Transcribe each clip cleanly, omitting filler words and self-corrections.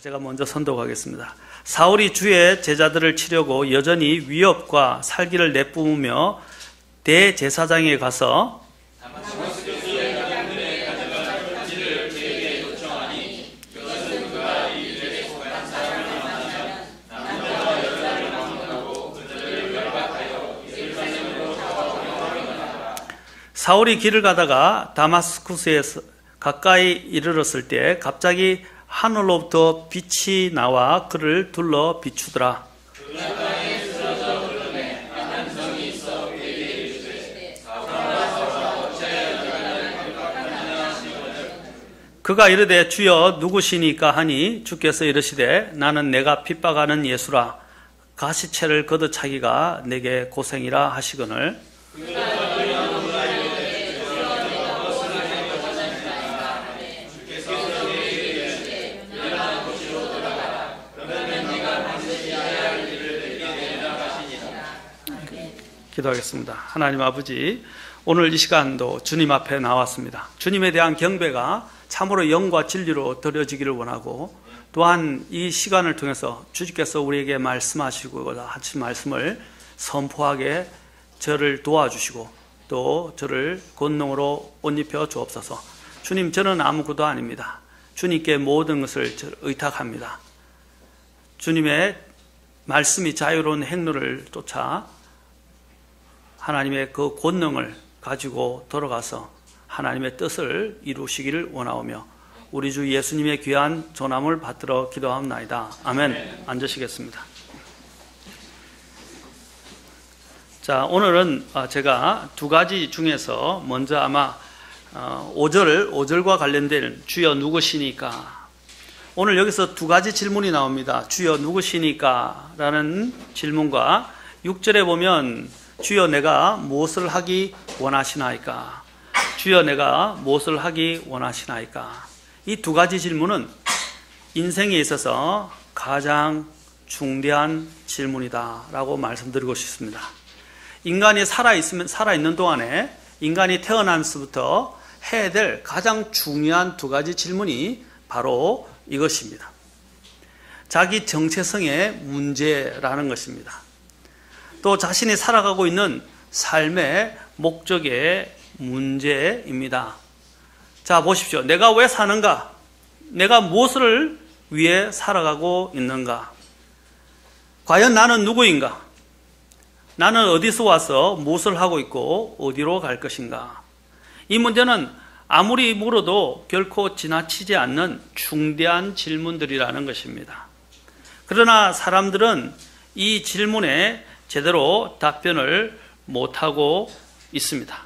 제가 먼저 선독하겠습니다. 사울이 주의 제자들을 치려고 여전히 위협과 살기를 내뿜으며 대제사장에 가서 사울이 길을 가다가 다마스쿠스에 가까이 이르렀을 때 갑자기 하늘로부터 빛이 나와 그를 둘러 비추더라. 그가 이르되 주여 누구시니까 하니 주께서 이르시되 나는 내가 핍박하는 예수라. 가시채를 걷어차기가 내게 고생이라 하시거늘. 기도하겠습니다. 하나님 아버지, 오늘 이 시간도 주님 앞에 나왔습니다. 주님에 대한 경배가 참으로 영과 진리로 드려지기를 원하고, 또한 이 시간을 통해서 주님께서 우리에게 말씀하시고 하신 말씀을 선포하게 저를 도와주시고 또 저를 권능으로 옷 입혀 주옵소서. 주님, 저는 아무것도 아닙니다. 주님께 모든 것을 의탁합니다. 주님의 말씀이 자유로운 행로를 쫓아 하나님의 그 권능을 가지고 돌아가서 하나님의 뜻을 이루시기를 원하오며 우리 주 예수님의 귀한 존함을 받들어 기도하옵나이다. 아멘. 앉으시겠습니다. 자, 오늘은 제가 두 가지 중에서 먼저 아마 5절과 관련된 주여 누구시니까, 오늘 여기서 두 가지 질문이 나옵니다. 주여 누구시니까 라는 질문과 6절에 보면 주여 내가 무엇을 하기 원하시나이까, 주여 내가 무엇을 하기 원하시나이까. 이 두 가지 질문은 인생에 있어서 가장 중대한 질문이다 라고 말씀드리고 싶습니다. 인간이 살아있는 동안에 인간이 태어나면서부터 해야 될 가장 중요한 두 가지 질문이 바로 이것입니다. 자기 정체성의 문제라는 것입니다. 또 자신이 살아가고 있는 삶의 목적의 문제입니다. 자, 보십시오. 내가 왜 사는가? 내가 무엇을 위해 살아가고 있는가? 과연 나는 누구인가? 나는 어디서 와서 무엇을 하고 있고 어디로 갈 것인가? 이 문제는 아무리 물어도 결코 지나치지 않는 중대한 질문들이라는 것입니다. 그러나 사람들은 이 질문에 제대로 답변을 못하고 있습니다.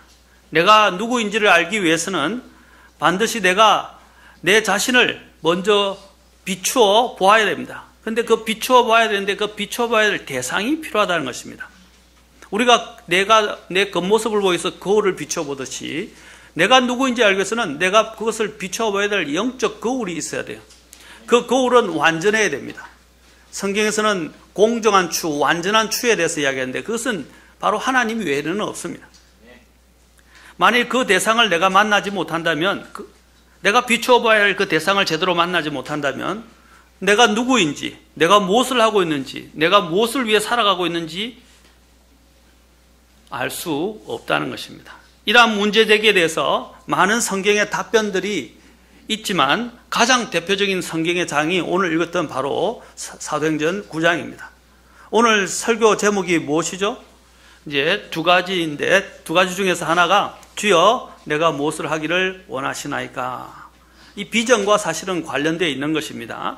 내가 누구인지를 알기 위해서는 반드시 내가 내 자신을 먼저 비추어 보아야 됩니다. 그런데 그 비추어 봐야 되는데 그 비추어 봐야 될 대상이 필요하다는 것입니다. 우리가 내가 내 겉모습을 보여서 거울을 비추어 보듯이 내가 누구인지 알기 위해서는 내가 그것을 비추어 봐야 될 영적 거울이 있어야 돼요. 그 거울은 완전해야 됩니다. 성경에서는 공정한 추, 완전한 추에 대해서 이야기하는데 그것은 바로 하나님 외에는 없습니다. 만일 그 대상을 내가 만나지 못한다면, 내가 비추어 봐야 할 그 대상을 제대로 만나지 못한다면 내가 누구인지, 내가 무엇을 하고 있는지, 내가 무엇을 위해 살아가고 있는지 알 수 없다는 것입니다. 이러한 문제제기에 대해서 많은 성경의 답변들이 있지만 가장 대표적인 성경의 장이 오늘 읽었던 바로 사도행전 9장입니다. 오늘 설교 제목이 무엇이죠? 이제 두 가지인데 두 가지 중에서 하나가 주여 내가 무엇을 하기를 원하시나이까. 이 비전과 사실은 관련되어 있는 것입니다.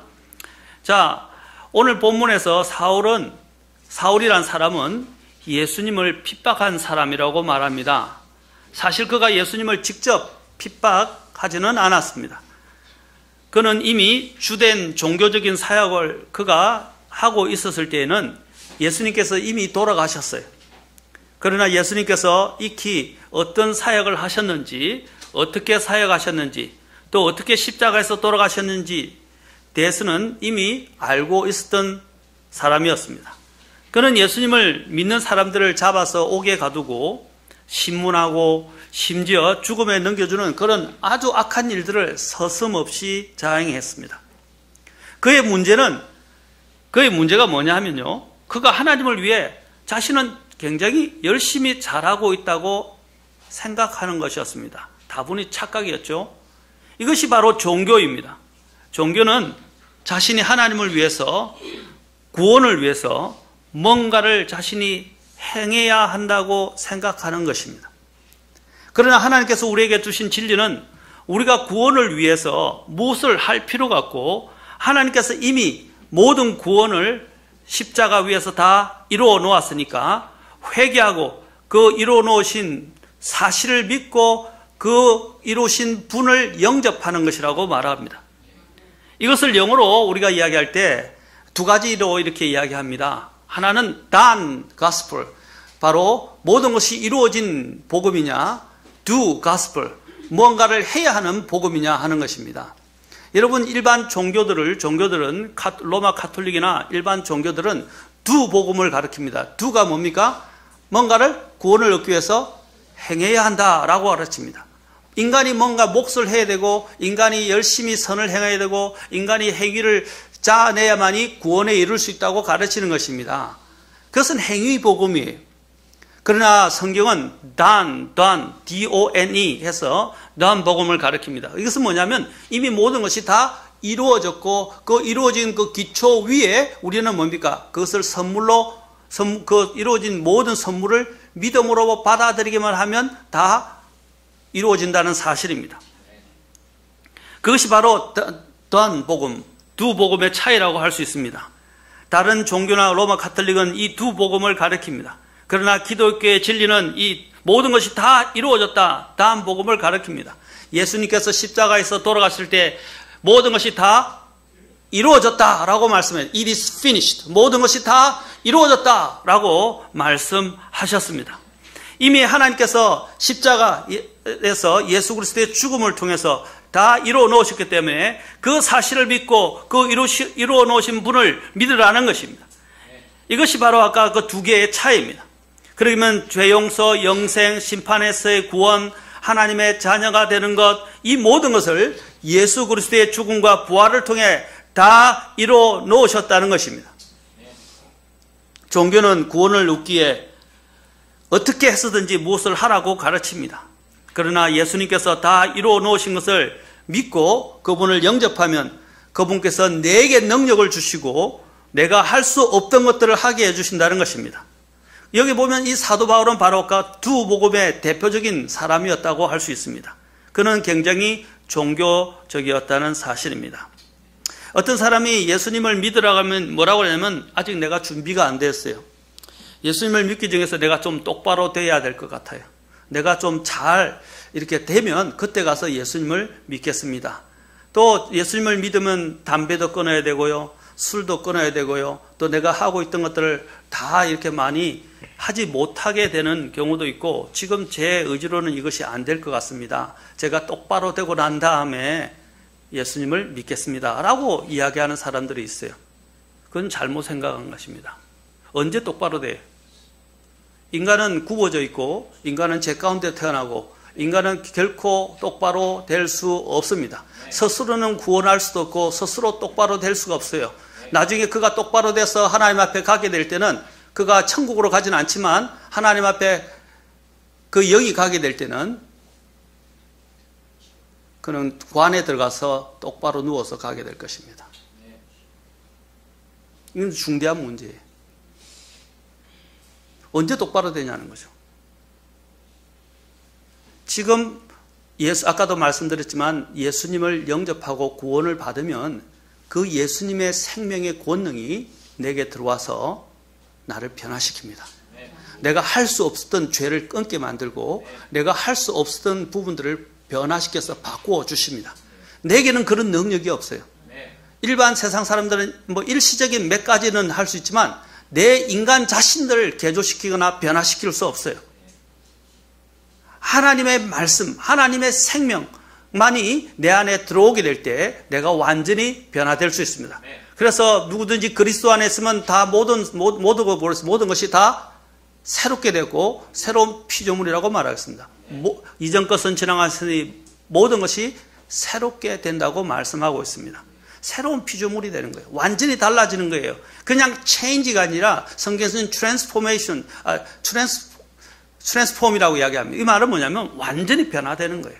자, 오늘 본문에서 사울이란 사람은 예수님을 핍박한 사람이라고 말합니다. 사실 그가 예수님을 직접 핍박하지는 않았습니다. 그는 이미 주된 종교적인 사역을 그가 하고 있었을 때에는 예수님께서 이미 돌아가셨어요. 그러나 예수님께서 익히 어떤 사역을 하셨는지, 어떻게 사역하셨는지, 또 어떻게 십자가에서 돌아가셨는지 대해서는 이미 알고 있었던 사람이었습니다. 그는 예수님을 믿는 사람들을 잡아서 옥에 가두고 신문하고 심지어 죽음에 넘겨주는 그런 아주 악한 일들을 서슴없이 자행했습니다. 그의 문제가 뭐냐 하면요. 그가 하나님을 위해 자신은 굉장히 열심히 잘하고 있다고 생각하는 것이었습니다. 다분히 착각이었죠. 이것이 바로 종교입니다. 종교는 자신이 하나님을 위해서, 구원을 위해서 뭔가를 자신이 행해야 한다고 생각하는 것입니다. 그러나 하나님께서 우리에게 주신 진리는 우리가 구원을 위해서 무엇을 할 필요가 없고, 하나님께서 이미 모든 구원을 십자가 위에서 다 이루어 놓았으니까 회개하고 그 이루어 놓으신 사실을 믿고 그 이루신 분을 영접하는 것이라고 말합니다. 이것을 영어로 우리가 이야기할 때 두 가지로 이렇게 이야기합니다. 하나는 done gospel, 바로 모든 것이 이루어진 복음이냐, do gospel, 무언가를 해야 하는 복음이냐 하는 것입니다. 여러분, 일반 종교들은 로마 카톨릭이나 일반 종교들은 do 복음을 가르칩니다. do가 뭡니까? 뭔가를 구원을 얻기 위해서 행해야 한다라고 가르칩니다. 인간이 뭔가 몫을 해야 되고, 인간이 열심히 선을 행해야 되고, 인간이 행위를 짜내야만이 구원에 이룰 수 있다고 가르치는 것입니다. 그것은 행위 복음이에요. 그러나 성경은 done, D-O-N-E 해서 done 복음을 가르칩니다. 이것은 뭐냐면 이미 모든 것이 다 이루어졌고, 그 이루어진 그 기초 위에 우리는 뭡니까? 그것을 선물로, 그 이루어진 모든 선물을 믿음으로 받아들이기만 하면 다 이루어진다는 사실입니다. 그것이 바로 done 복음, do 복음의 차이라고 할 수 있습니다. 다른 종교나 로마 카톨릭은 이 do 복음을 가르칩니다. 그러나 기독교의 진리는 이 모든 것이 다 이루어졌다, done 복음을 가르칩니다. 예수님께서 십자가에서 돌아가실 때 모든 것이 다 이루어졌다라고 말씀해요. It is finished. 모든 것이 다 이루어졌다라고 말씀하셨습니다. 이미 하나님께서 십자가에서 예수 그리스도의 죽음을 통해서 다 이루어 놓으셨기 때문에 그 사실을 믿고 그 이루어 놓으신 분을 믿으라는 것입니다. 이것이 바로 아까 그 두 개의 차이입니다. 그러면 죄 용서, 영생, 심판에서의 구원, 하나님의 자녀가 되는 것, 이 모든 것을 예수 그리스도의 죽음과 부활을 통해 다 이루어 놓으셨다는 것입니다. 종교는 구원을 얻기에 어떻게 해서든지 무엇을 하라고 가르칩니다. 그러나 예수님께서 다 이루어 놓으신 것을 믿고 그분을 영접하면 그분께서 내게 능력을 주시고 내가 할 수 없던 것들을 하게 해주신다는 것입니다. 여기 보면 이 사도 바울은 바로 아까 두 복음의 대표적인 사람이었다고 할 수 있습니다. 그는 굉장히 종교적이었다는 사실입니다. 어떤 사람이 예수님을 믿으라고 하면 뭐라고 하냐면 아직 내가 준비가 안 됐어요. 예수님을 믿기 전에서 내가 좀 똑바로 돼야 될 것 같아요. 내가 좀 잘 이렇게 되면 그때 가서 예수님을 믿겠습니다. 또 예수님을 믿으면 담배도 끊어야 되고요, 술도 끊어야 되고요, 또 내가 하고 있던 것들을 다 이렇게 많이 하지 못하게 되는 경우도 있고, 지금 제 의지로는 이것이 안 될 것 같습니다. 제가 똑바로 되고 난 다음에 예수님을 믿겠습니다 라고 이야기하는 사람들이 있어요. 그건 잘못 생각한 것입니다. 언제 똑바로 돼요? 인간은 굽어져 있고, 인간은 죄 가운데 태어나고, 인간은 결코 똑바로 될 수 없습니다. 스스로는 구원할 수도 없고 스스로 똑바로 될 수가 없어요. 나중에 그가 똑바로 돼서 하나님 앞에 가게 될 때는 그가 천국으로 가지는 않지만 하나님 앞에 그 영이 가게 될 때는 그는 관에 들어가서 똑바로 누워서 가게 될 것입니다. 이건 중대한 문제예요. 언제 똑바로 되냐는 거죠. 지금 아까도 말씀드렸지만 예수님을 영접하고 구원을 받으면 그 예수님의 생명의 권능이 내게 들어와서 나를 변화시킵니다. 내가 할 수 없었던 죄를 끊게 만들고 내가 할 수 없었던 부분들을 변화시켜서 바꾸어 주십니다. 내게는 그런 능력이 없어요. 일반 세상 사람들은 뭐 일시적인 몇 가지는 할 수 있지만 내 인간 자신들을 개조시키거나 변화시킬 수 없어요. 하나님의 말씀, 하나님의 생명만이 내 안에 들어오게 될 때 내가 완전히 변화될 수 있습니다. 그래서 누구든지 그리스도 안에 있으면 다 모든 것이 다 새롭게 되고 새로운 피조물이라고 말하겠습니다. 이전 것은 지나갔으니 모든 것이 새롭게 된다고 말씀하고 있습니다. 새로운 피조물이 되는 거예요. 완전히 달라지는 거예요. 그냥 체인지가 아니라 성경에서는 트랜스폼이라고 이야기합니다. 이 말은 뭐냐면 완전히 변화되는 거예요.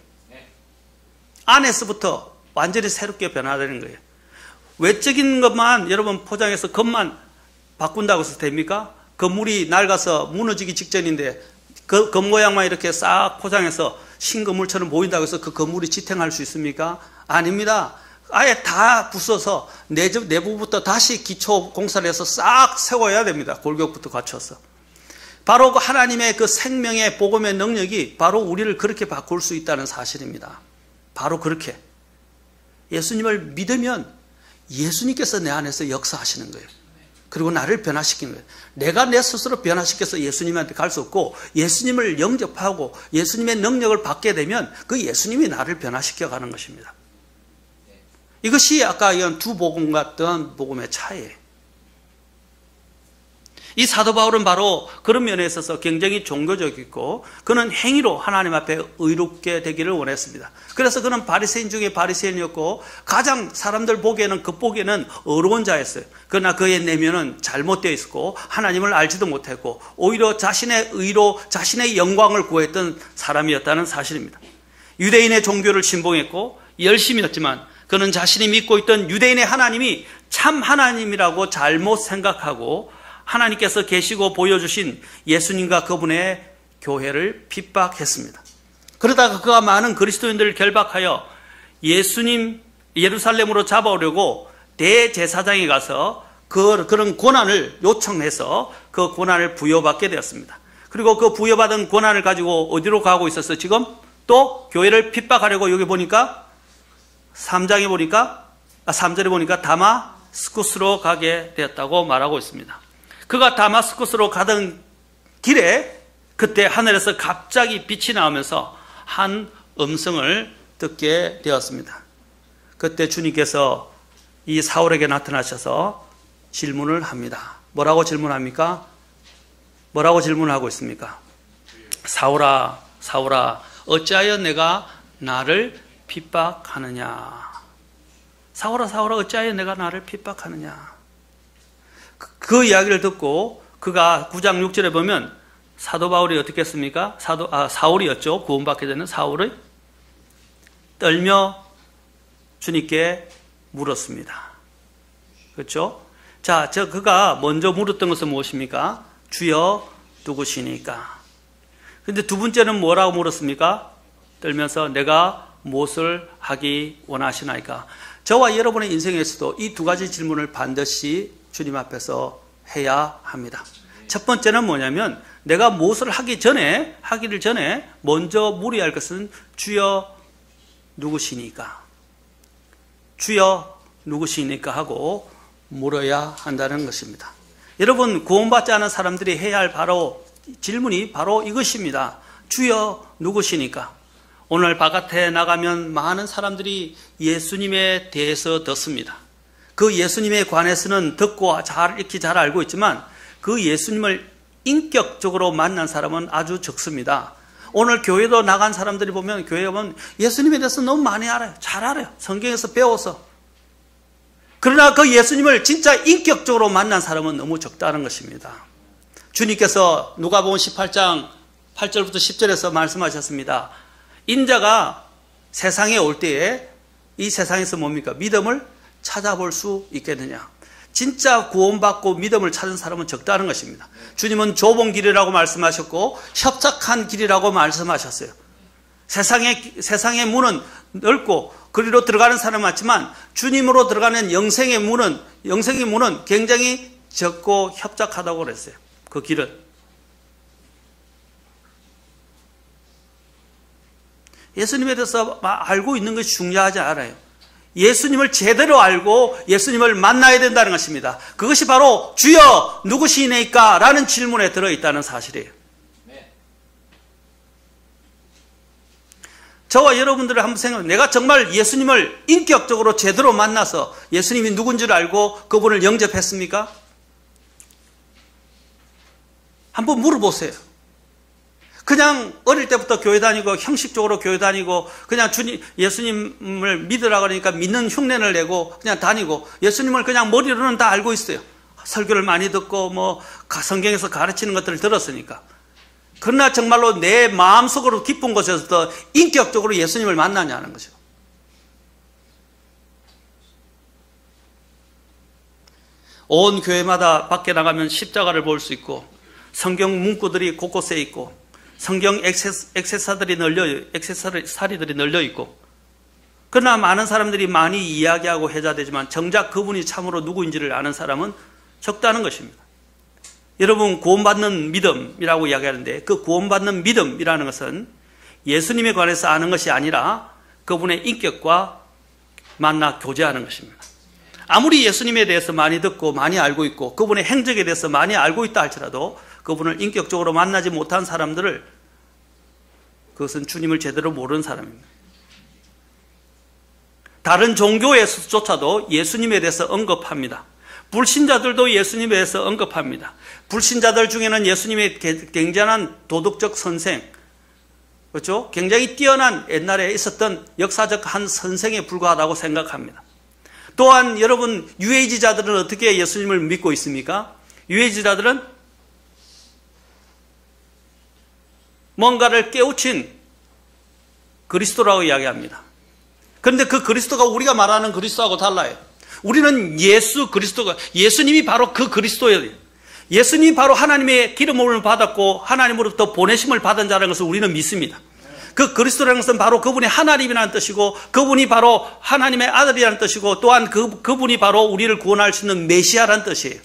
안에서부터 완전히 새롭게 변화되는 거예요. 외적인 것만 여러분 포장해서 겉만 바꾼다고 해서 됩니까? 건물이 낡아서 무너지기 직전인데 그 겉모양만 이렇게 싹 포장해서 신건물처럼 보인다고 해서 그 건물이 지탱할 수 있습니까? 아닙니다. 아예 다 부숴서 내부부터 다시 기초 공사를 해서 싹 세워야 됩니다. 골격부터 갖춰서. 바로 그 하나님의 그 생명의 복음의 능력이 바로 우리를 그렇게 바꿀 수 있다는 사실입니다. 바로 그렇게. 예수님을 믿으면 예수님께서 내 안에서 역사하시는 거예요. 그리고 나를 변화시키는 거예요. 내가 내 스스로 변화시켜서 예수님한테 갈 수 없고 예수님을 영접하고 예수님의 능력을 받게 되면 그 예수님이 나를 변화시켜 가는 것입니다. 이것이 아까 이런 두 복음 같던 복음의 차이예요. 이 사도 바울은 바로 그런 면에 있어서 굉장히 종교적이고 그는 행위로 하나님 앞에 의롭게 되기를 원했습니다. 그래서 그는 바리새인 중에 바리새인이었고 가장 사람들 보기에는 겉보기에는 어려운 자였어요. 그러나 그의 내면은 잘못되어 있었고 하나님을 알지도 못했고 오히려 자신의 의로 자신의 영광을 구했던 사람이었다는 사실입니다. 유대인의 종교를 신봉했고 열심이었지만 그는 자신이 믿고 있던 유대인의 하나님이 참 하나님이라고 잘못 생각하고 하나님께서 계시고 보여주신 예수님과 그분의 교회를 핍박했습니다. 그러다가 그가 많은 그리스도인들을 결박하여 예수님 예루살렘으로 잡아오려고 대제사장에 가서 그런 권한을 요청해서 그 권한을 부여받게 되었습니다. 그리고 그 부여받은 권한을 가지고 어디로 가고 있었어요? 지금 또 교회를 핍박하려고 여기 보니까 3절에 보니까 다마스쿠스로 가게 되었다고 말하고 있습니다. 그가 다마스쿠스로 가던 길에 그때 하늘에서 갑자기 빛이 나오면서 한 음성을 듣게 되었습니다. 그때 주님께서 이 사울에게 나타나셔서 질문을 합니다. 뭐라고 질문합니까? 뭐라고 질문하고 있습니까? 사울아, 사울아, 어찌하여 내가 나를 핍박하느냐? 사울아, 사울아, 어찌하여 내가 나를 핍박하느냐? 그 이야기를 듣고 그가 9장 6절에 보면 사도 바울이 어떻게 했습니까? 사울이었죠. 구원받게 되는 사울이 떨며 주님께 물었습니다. 그렇죠? 자, 그가 먼저 물었던 것은 무엇입니까? 주여 누구시니까? 근데 두 번째는 뭐라고 물었습니까? 떨면서 내가 무엇을 하기 원하시나이까? 저와 여러분의 인생에서도 이 두 가지 질문을 반드시 주님 앞에서 해야 합니다. 첫 번째는 뭐냐면 내가 무엇을 하기를 전에 먼저 물어야 할 것은 주여 누구시니까? 주여 누구시니까 하고 물어야 한다는 것입니다. 여러분 구원받지 않은 사람들이 해야 할 질문이 바로 이것입니다. 주여 누구시니까? 오늘 바깥에 나가면 많은 사람들이 예수님에 대해서 듣습니다. 그 예수님에 관해서는 듣고 익히 잘 알고 있지만 그 예수님을 인격적으로 만난 사람은 아주 적습니다. 오늘 교회도 나간 사람들이 보면 교회에 보면 예수님에 대해서 너무 많이 알아요. 잘 알아요. 성경에서 배워서. 그러나 그 예수님을 진짜 인격적으로 만난 사람은 너무 적다는 것입니다. 주님께서 누가복음 18장 8절부터 10절에서 말씀하셨습니다. 인자가 세상에 올 때에 이 세상에서 뭡니까? 믿음을 찾아볼 수 있겠느냐? 진짜 구원받고 믿음을 찾은 사람은 적다는 것입니다. 주님은 좁은 길이라고 말씀하셨고 협착한 길이라고 말씀하셨어요. 세상의 문은 넓고 그리로 들어가는 사람은 많지만 주님으로 들어가는 영생의 문은 굉장히 적고 협착하다고 그랬어요. 그 길은. 예수님에 대해서 알고 있는 것이 중요하지 않아요. 예수님을 제대로 알고 예수님을 만나야 된다는 것입니다. 그것이 바로 주여 누구시니까? 라는 질문에 들어있다는 사실이에요. 저와 여러분들을 한번 생각해보면 내가 정말 예수님을 인격적으로 제대로 만나서 예수님이 누군지를 알고 그분을 영접했습니까? 한번 물어보세요. 그냥 어릴 때부터 교회 다니고 형식적으로 교회 다니고 그냥 예수님을 믿으라 그러니까 믿는 흉내를 내고 그냥 다니고 예수님을 그냥 머리로는 다 알고 있어요. 설교를 많이 듣고 뭐 성경에서 가르치는 것들을 들었으니까. 그러나 정말로 내 마음속으로 깊은 곳에서 인격적으로 예수님을 만나냐는 거죠. 온 교회마다 밖에 나가면 십자가를 볼 수 있고 성경 문구들이 곳곳에 있고 성경 액세서리들이 널려 있고 그러나 많은 사람들이 많이 이야기하고 회자되지만 정작 그분이 참으로 누구인지를 아는 사람은 적다는 것입니다. 여러분 구원받는 믿음이라고 이야기하는데 그 구원받는 믿음이라는 것은 예수님에 관해서 아는 것이 아니라 그분의 인격과 만나 교제하는 것입니다. 아무리 예수님에 대해서 많이 듣고 많이 알고 있고 그분의 행적에 대해서 많이 알고 있다 할지라도 그분을 인격적으로 만나지 못한 사람들을 그것은 주님을 제대로 모르는 사람입니다. 다른 종교에서조차도 예수님에 대해서 언급합니다. 불신자들도 예수님에 대해서 언급합니다. 불신자들 중에는 예수님의 굉장한 도덕적 선생, 그렇죠? 굉장히 뛰어난 옛날에 있었던 역사적 한 선생에 불과하다고 생각합니다. 또한 여러분 유해지자들은 어떻게 예수님을 믿고 있습니까? 유해지자들은 뭔가를 깨우친 그리스도라고 이야기합니다. 그런데 그 그리스도가 우리가 말하는 그리스도하고 달라요. 우리는 예수님이 바로 그 그리스도예요. 예수님이 바로 하나님의 기름을 받았고 하나님으로부터 보내심을 받은 자라는 것을 우리는 믿습니다. 그 그리스도라는 것은 바로 그분이 하나님이라는 뜻이고 그분이 바로 하나님의 아들이라는 뜻이고 또한 그분이 바로 우리를 구원할 수 있는 메시아라는 뜻이에요.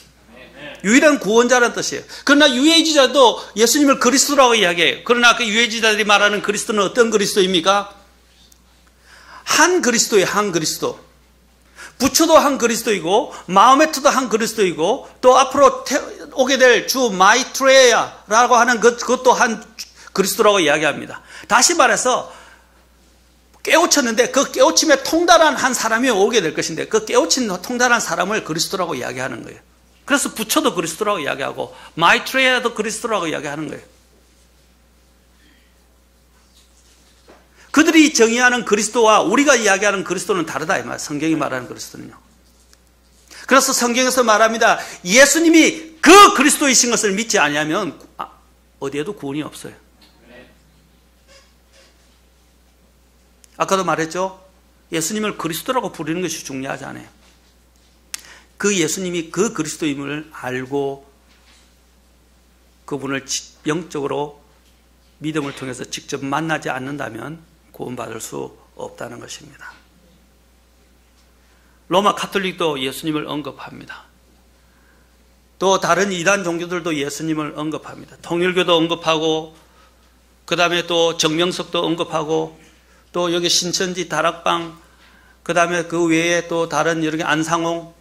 유일한 구원자라는 뜻이에요. 그러나 유해지자도 예수님을 그리스도라고 이야기해요. 그러나 그 유해지자들이 말하는 그리스도는 어떤 그리스도입니까? 한 그리스도예요. 한 그리스도. 부처도 한 그리스도이고 마호메트도 한 그리스도이고 또 앞으로 오게 될 주 마이트레야라고 하는 그것도 한 그리스도라고 이야기합니다. 다시 말해서 깨우쳤는데 그 깨우침에 통달한 한 사람이 오게 될 것인데 그 깨우친 통달한 사람을 그리스도라고 이야기하는 거예요. 그래서 부처도 그리스도라고 이야기하고 마이트레야도 그리스도라고 이야기하는 거예요. 그들이 정의하는 그리스도와 우리가 이야기하는 그리스도는 다르다 이 말. 성경이 말하는 그리스도는요. 그래서 성경에서 말합니다. 예수님이 그 그리스도이신 것을 믿지 아니하면 어디에도 구원이 없어요. 아까도 말했죠. 예수님을 그리스도라고 부르는 것이 중요하지 않아요. 그 예수님이 그 그리스도임을 알고 그분을 영적으로 믿음을 통해서 직접 만나지 않는다면 구원받을 수 없다는 것입니다. 로마 카톨릭도 예수님을 언급합니다. 또 다른 이단 종교들도 예수님을 언급합니다. 통일교도 언급하고 그 다음에 또 정명석도 언급하고 또 여기 신천지 다락방 그 다음에 그 외에 또 다른 여러 개 안상홍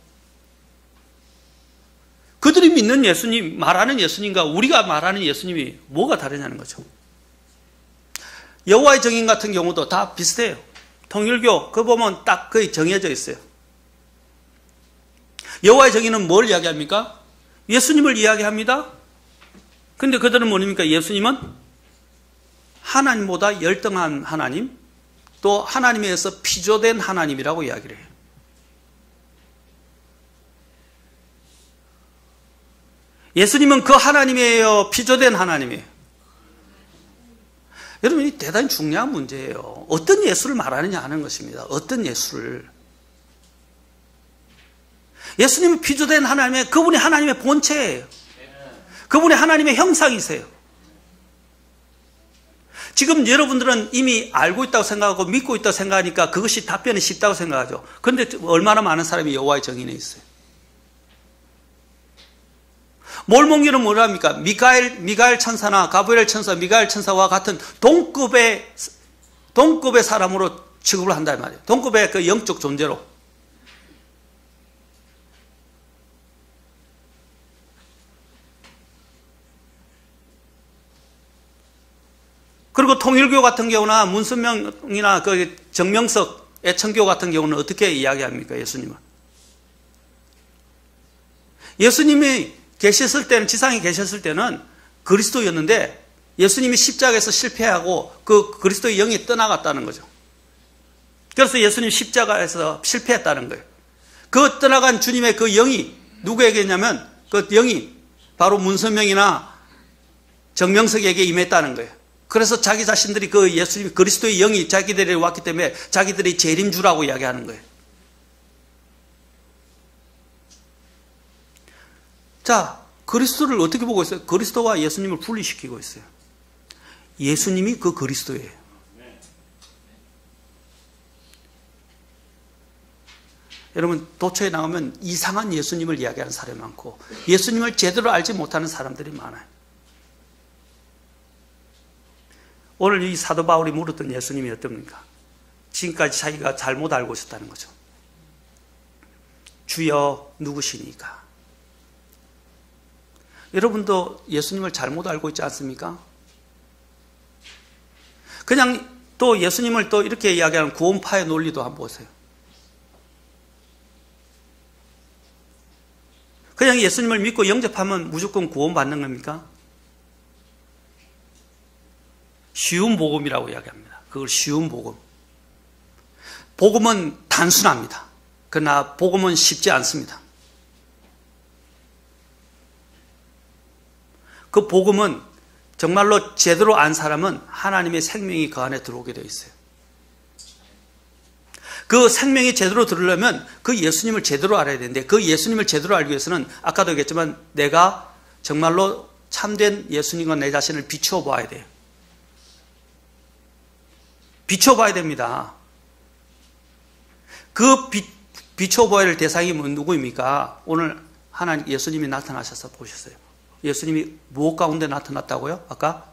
그들이 믿는 예수님 말하는 예수님과 우리가 말하는 예수님이 뭐가 다르냐는 거죠. 여호와의 증인 같은 경우도 다 비슷해요. 통일교 그거 보면 딱 거의 정해져 있어요. 여호와의 증인은 뭘 이야기합니까? 예수님을 이야기합니다. 근데 그들은 뭐입니까? 예수님은 하나님보다 열등한 하나님 또 하나님에 의해서 피조된 하나님이라고 이야기를 해요. 예수님은 그 하나님이에요? 피조된 하나님이에요? 여러분, 이 대단히 중요한 문제예요. 어떤 예수를 말하느냐 하는 것입니다. 어떤 예수를. 예수님은 피조된 하나님의, 그분이 하나님의 본체예요. 그분이 하나님의 형상이세요. 지금 여러분들은 이미 알고 있다고 생각하고 믿고 있다고 생각하니까 그것이 답변이 쉽다고 생각하죠. 그런데 얼마나 많은 사람이 여호와의 증인에 있어요. 몰몬교는 뭐랍니까? 미가엘 천사나 가브리엘 천사, 미가엘 천사와 같은 동급의 사람으로 취급을 한단 말이에요. 동급의 그 영적 존재로. 그리고 통일교 같은 경우나 문선명이나 그 정명석 애청교 같은 경우는 어떻게 이야기합니까? 예수님은. 예수님이 계셨을 때는, 지상에 계셨을 때는 그리스도였는데 예수님이 십자가에서 실패하고 그 그리스도의 영이 떠나갔다는 거죠. 그래서 예수님 십자가에서 실패했다는 거예요. 그 떠나간 주님의 그 영이 누구에게냐면 그 영이 바로 문선명이나 정명석에게 임했다는 거예요. 그래서 자기 자신들이 그 예수님 그리스도의 영이 자기들에게 왔기 때문에 자기들이 재림주라고 이야기하는 거예요. 자, 그리스도를 어떻게 보고 있어요? 그리스도와 예수님을 분리시키고 있어요. 예수님이 그 그리스도예요. 여러분, 도처에 나오면 이상한 예수님을 이야기하는 사람이 많고 예수님을 제대로 알지 못하는 사람들이 많아요. 오늘 이 사도 바울이 물었던 예수님이 어떻습니까? 지금까지 자기가 잘못 알고 있었다는 거죠. 주여 누구시니까? 여러분도 예수님을 잘못 알고 있지 않습니까? 그냥 또 예수님을 또 이렇게 이야기하는 구원파의 논리도 한번 보세요. 그냥 예수님을 믿고 영접하면 무조건 구원받는 겁니까? 쉬운 복음이라고 이야기합니다. 그걸 쉬운 복음. 복음은 단순합니다. 그러나 복음은 쉽지 않습니다. 그 복음은 정말로 제대로 안 사람은 하나님의 생명이 그 안에 들어오게 되어 있어요. 그 생명이 제대로 들으려면 그 예수님을 제대로 알아야 되는데 그 예수님을 제대로 알기 위해서는 아까도 얘기했지만 내가 정말로 참된 예수님과 내 자신을 비추어 봐야 돼요. 비추어 봐야 됩니다. 그 비추어 봐야 할 대상이 누구입니까? 오늘 하나님 예수님이 나타나셔서 보셨어요. 예수님이 무엇 가운데 나타났다고요? 아까?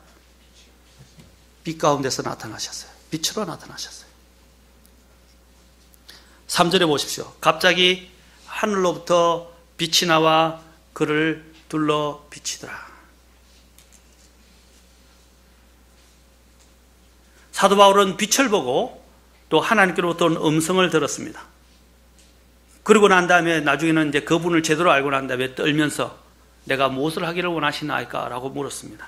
빛 가운데서 나타나셨어요. 빛으로 나타나셨어요. 3절에 보십시오. 갑자기 하늘로부터 빛이 나와 그를 둘러 비치더라. 사도 바울은 빛을 보고 또 하나님께로부터 온 음성을 들었습니다. 그러고 난 다음에 나중에는 이제 그분을 제대로 알고 난 다음에 떨면서 내가 무엇을 하기를 원하시나이까? 라고 물었습니다.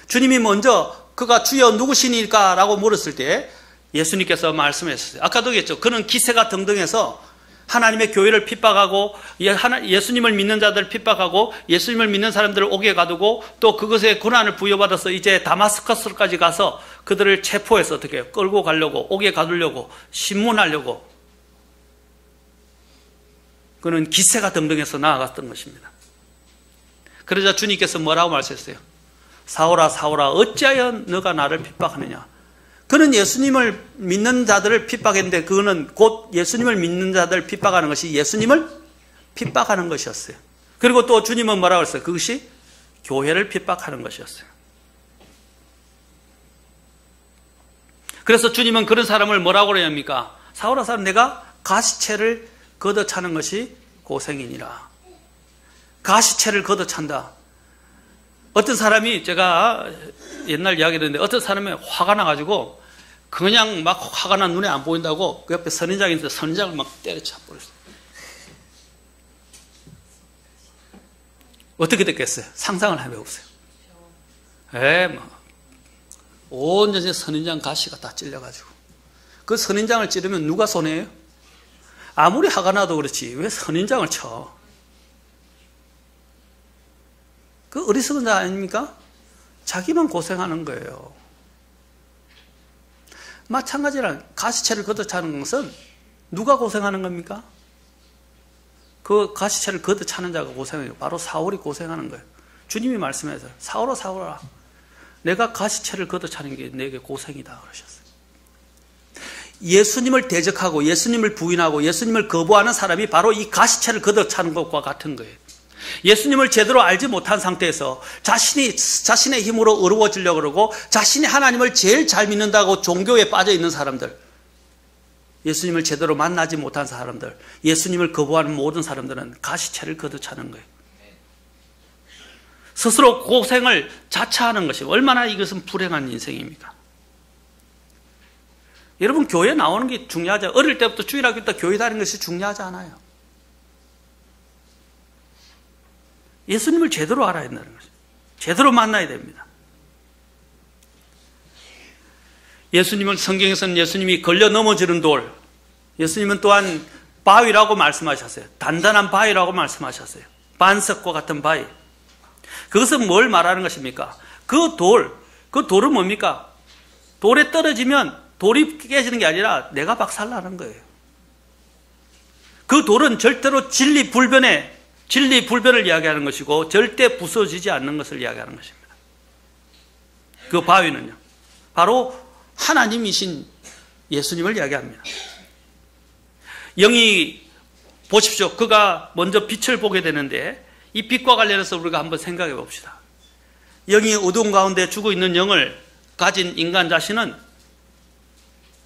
주님이 먼저 그가 주여 누구시니까? 라고 물었을 때 예수님께서 말씀하셨어요. 아까도 얘기했죠. 그는 기세가 등등해서 하나님의 교회를 핍박하고 예수님을 믿는 자들을 핍박하고 예수님을 믿는 사람들을 옥에 가두고 또 그것에 고난을 부여받아서 이제 다마스커스까지 가서 그들을 체포해서 어떻게 끌고 가려고 옥에 가두려고 신문하려고 그는 기세가 등등해서 나아갔던 것입니다. 그러자 주님께서 뭐라고 말씀하셨어요? 사울아 사울아 어찌하여 너가 나를 핍박하느냐? 그는 예수님을 믿는 자들을 핍박했는데 그거는 곧 예수님을 믿는 자들을 핍박하는 것이 예수님을 핍박하는 것이었어요. 그리고 또 주님은 뭐라고 했어요? 그것이 교회를 핍박하는 것이었어요. 그래서 주님은 그런 사람을 뭐라고 그래야 합니까? 사울아 사울아 내가 가시채를 걷어차는 것이 고생이니라. 가시채를 걷어찬다. 어떤 사람이 제가 옛날 이야기 듣는데 어떤 사람이 화가 나가지고 그냥 막 화가 난 눈에 안 보인다고 그 옆에 선인장이 있는데 선인장을 막 때려쳐 버렸어요. 어떻게 됐겠어요? 상상을 해보세요. 온전히 선인장 가시가 다 찔려가지고 그 선인장을 찌르면 누가 손해예요? 아무리 화가 나도 그렇지 왜 선인장을 쳐? 그 어리석은 자 아닙니까? 자기만 고생하는 거예요. 마찬가지로 가시채를 걷어차는 것은 누가 고생하는 겁니까? 그 가시채를 걷어차는 자가 고생해요. 바로 사울이 고생하는 거예요. 주님이 말씀하세요. 사울아 사울아 내가 가시채를 걷어차는 게 내게 고생이다 그러셨어요. 예수님을 대적하고 예수님을 부인하고 예수님을 거부하는 사람이 바로 이 가시채를 걷어차는 것과 같은 거예요. 예수님을 제대로 알지 못한 상태에서 자신의 힘으로 어려워지려고 그러고 자신이 하나님을 제일 잘 믿는다고 종교에 빠져 있는 사람들, 예수님을 제대로 만나지 못한 사람들, 예수님을 거부하는 모든 사람들은 가시채를 걷어차는 거예요. 스스로 고생을 자처하는 것이 얼마나 이것은 불행한 인생입니까? 여러분 교회 나오는 게 중요하죠. 어릴 때부터 주일학교 때 교회 다니는 것이 중요하지 않아요. 예수님을 제대로 알아야 된다는 거죠. 제대로 만나야 됩니다. 예수님은 성경에서는 예수님이 걸려 넘어지는 돌, 예수님은 또한 바위라고 말씀하셨어요. 단단한 바위라고 말씀하셨어요. 반석과 같은 바위. 그것은 뭘 말하는 것입니까? 그 돌은 뭡니까? 돌에 떨어지면 돌이 깨지는 게 아니라 내가 박살나는 거예요. 그 돌은 절대로 진리 불변을 이야기하는 것이고 절대 부서지지 않는 것을 이야기하는 것입니다. 그 바위는요, 바로 하나님이신 예수님을 이야기합니다. 영이 보십시오. 그가 먼저 빛을 보게 되는데 이 빛과 관련해서 우리가 한번 생각해 봅시다. 영이 어두운 가운데 죽어 있는 영을 가진 인간 자신은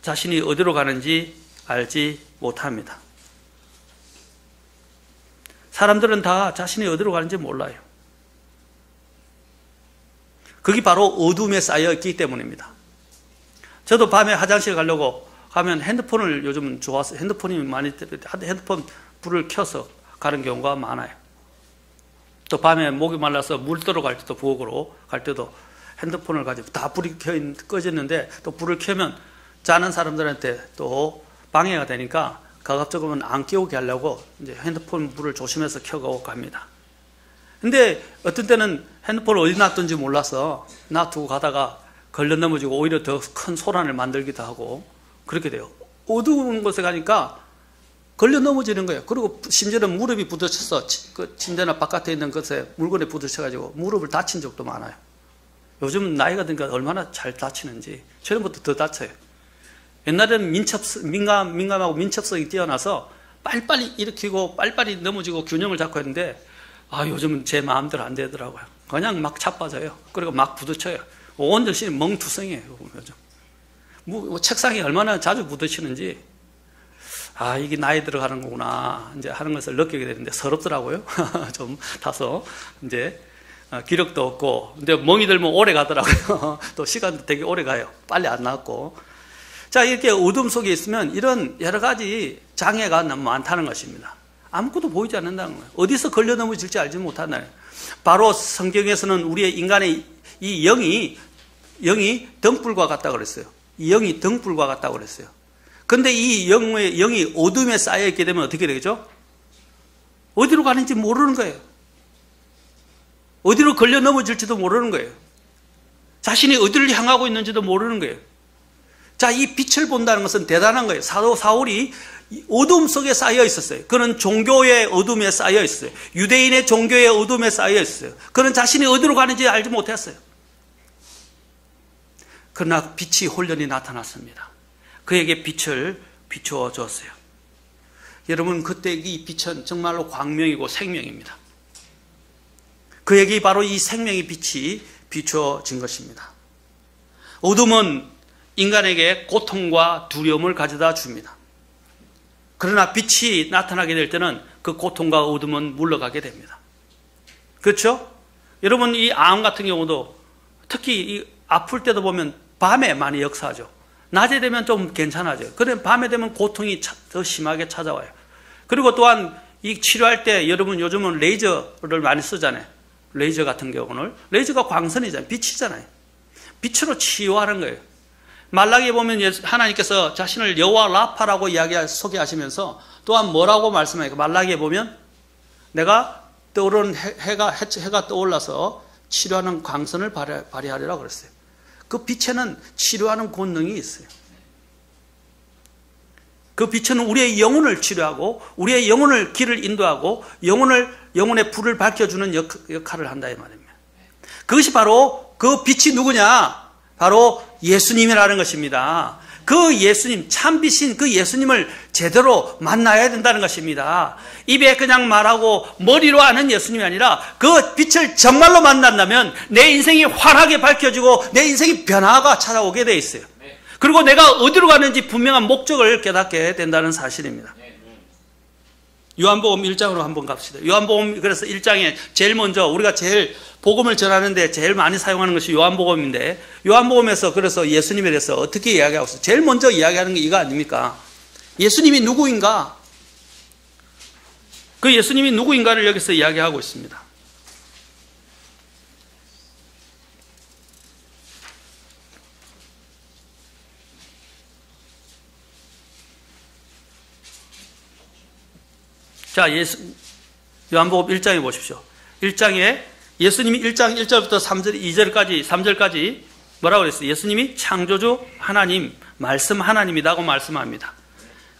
자신이 어디로 가는지 알지 못합니다. 사람들은 다 자신이 어디로 가는지 몰라요. 그게 바로 어둠에 쌓여 있기 때문입니다. 저도 밤에 화장실 가려고 가면 핸드폰을 요즘은 좋아서 핸드폰이 많이 핸드폰 불을 켜서 가는 경우가 많아요. 또 밤에 목이 말라서 물 떠러 갈 때도 부엌으로 갈 때도 핸드폰을 가지고 다 불이 꺼졌는데 또 불을 켜면 자는 사람들한테 또 방해가 되니까 가급적이면 안 깨우게 하려고 이제 핸드폰 불을 조심해서 켜고 갑니다. 근데 어떤 때는 핸드폰을 어디 놔둔지 몰라서 놔두고 가다가 걸려 넘어지고 오히려 더 큰 소란을 만들기도 하고 그렇게 돼요. 어두운 곳에 가니까 걸려 넘어지는 거예요. 그리고 심지어는 무릎이 부딪혀서 그 침대나 바깥에 있는 것에 물건에 부딪혀가지고 무릎을 다친 적도 많아요. 요즘 나이가 드니까 얼마나 잘 다치는지 저년부터 더 다쳐요. 옛날에는 민감하고 민첩성이 뛰어나서 빨리빨리 일으키고 빨리빨리 넘어지고 균형을 잡고 했는데 요즘은 제 마음대로 안 되더라고요. 그냥 막 자빠져요. 그리고 막 부딪혀요. 온 정신이 멍투성이에요. 요즘 책상에 얼마나 자주 부딪히는지 이게 나이 들어가는 거구나 이제 하는 것을 느끼게 되는데 서럽더라고요. 좀 다소 이제 기력도 없고 근데 멍이 들면 오래 가더라고요. 또 시간도 되게 오래 가요. 빨리 안 나왔고. 자, 이렇게 어둠 속에 있으면 이런 여러 가지 장애가 너무 많다는 것입니다. 아무것도 보이지 않는다는 거예요. 어디서 걸려 넘어질지 알지 못한다는 거예요. 바로 성경에서는 우리의 인간의 이 영이 등불과 같다고 그랬어요. 이 영이 등불과 같다고 그랬어요. 근데 이 영이 어둠에 쌓여 있게 되면 어떻게 되겠죠? 어디로 가는지 모르는 거예요. 어디로 걸려 넘어질지도 모르는 거예요. 자신이 어디를 향하고 있는지도 모르는 거예요. 자, 이 빛을 본다는 것은 대단한 거예요. 사도 사울이 어둠 속에 쌓여 있었어요. 그는 종교의 어둠에 쌓여 있어요. 유대인의 종교의 어둠에 쌓여 있어요. 그는 자신이 어디로 가는지 알지 못했어요. 그러나 빛이 홀연히 나타났습니다. 그에게 빛을 비추어 줬어요. 여러분, 그때 이 빛은 정말로 광명이고 생명입니다. 그에게 바로 이 생명의 빛이 비추어진 것입니다. 어둠은 인간에게 고통과 두려움을 가져다 줍니다. 그러나 빛이 나타나게 될 때는 그 고통과 어둠은 물러가게 됩니다. 그렇죠? 여러분, 이 암 같은 경우도 특히 이 아플 때도 보면 밤에 많이 역사하죠. 낮에 되면 좀 괜찮아져요. 그런데 밤에 되면 고통이 더 심하게 찾아와요. 그리고 또한 이 치료할 때 여러분 요즘은 레이저를 많이 쓰잖아요. 레이저 같은 경우는 레이저가 광선이잖아요. 빛이잖아요. 빛으로 치유하는 거예요. 말라기에 보면 하나님께서 자신을 여호와 라파라고 소개하시면서 또한 뭐라고 말씀하니까 말라기에 보면 내가 떠오르는 해가 떠올라서 치료하는 광선을 발휘하리라고 그랬어요. 그 빛에는 치료하는 권능이 있어요. 그 빛은 우리의 영혼을 치료하고 우리의 영혼을 길을 인도하고 영혼의 불을 밝혀주는 역할을 한다 이 말입니다. 그것이 바로 그 빛이 누구냐? 바로 예수님이라는 것입니다. 그 예수님, 참빛인 그 예수님을 제대로 만나야 된다는 것입니다. 입에 그냥 말하고 머리로 아는 예수님이 아니라 그 빛을 정말로 만난다면 내 인생이 환하게 밝혀지고 내 인생이 변화가 찾아오게 돼 있어요. 그리고 내가 어디로 가는지 분명한 목적을 깨닫게 된다는 사실입니다. 요한복음 1장으로 한번 갑시다. 요한복음 그래서 1장에 제일 먼저 우리가 제일 복음을 전하는데 제일 많이 사용하는 것이 요한복음인데 요한복음에서 그래서 예수님에 대해서 어떻게 이야기하고 있어요? 제일 먼저 이야기하는 게 이거 아닙니까? 예수님이 누구인가? 그 예수님이 누구인가를 여기서 이야기하고 있습니다. 자, 요한복음 1장에 보십시오. 1장에 예수님이 1장 1절부터 3절, 2절까지, 3절까지 뭐라고 그랬어요? 예수님이 창조주 하나님, 말씀 하나님이라고 말씀합니다.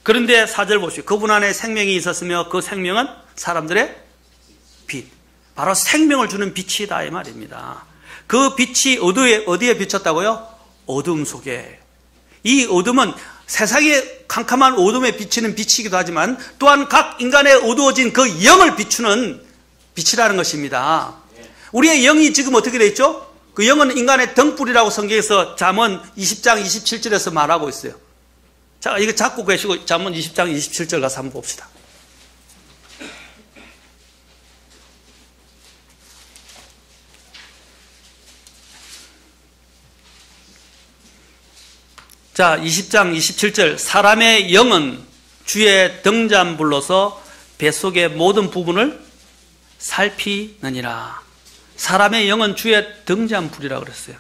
그런데 4절 보십시오. 그분 안에 생명이 있었으며 그 생명은 사람들의 빛. 바로 생명을 주는 빛이다 이 말입니다. 그 빛이 어디에 비쳤다고요? 어둠 속에. 이 어둠은 세상의 캄캄한 어둠에 비치는 빛이기도 하지만 또한 각 인간의 어두워진 그 영을 비추는 빛이라는 것입니다. 우리의 영이 지금 어떻게 되어 있죠? 그 영은 인간의 등불이라고 성경에서 잠언 20장 27절에서 말하고 있어요. 자, 이거 잡고 계시고 잠언 20장 27절 가서 한번 봅시다. 자, 20장 27절. 사람의 영은 주의 등잔불로서 뱃속의 모든 부분을 살피느니라. 사람의 영은 주의 등잔불이라고 그랬어요.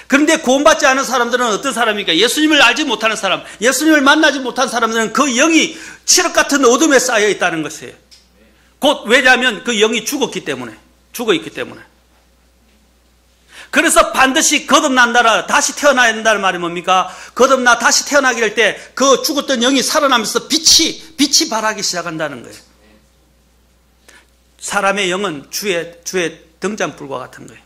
그런데 구원받지 않은 사람들은 어떤 사람입니까? 예수님을 알지 못하는 사람, 예수님을 만나지 못한 사람들은 그 영이 칠흑 같은 어둠에 쌓여 있다는 것이에요. 곧 왜냐하면 그 영이 죽어 있기 때문에. 그래서 반드시 거듭난다라, 다시 태어나야 된다는 말이 뭡니까? 거듭나 다시 태어나게 될 때 그 죽었던 영이 살아나면서 빛이 발하기 시작한다는 거예요. 사람의 영은 주의 등잔불과 같은 거예요.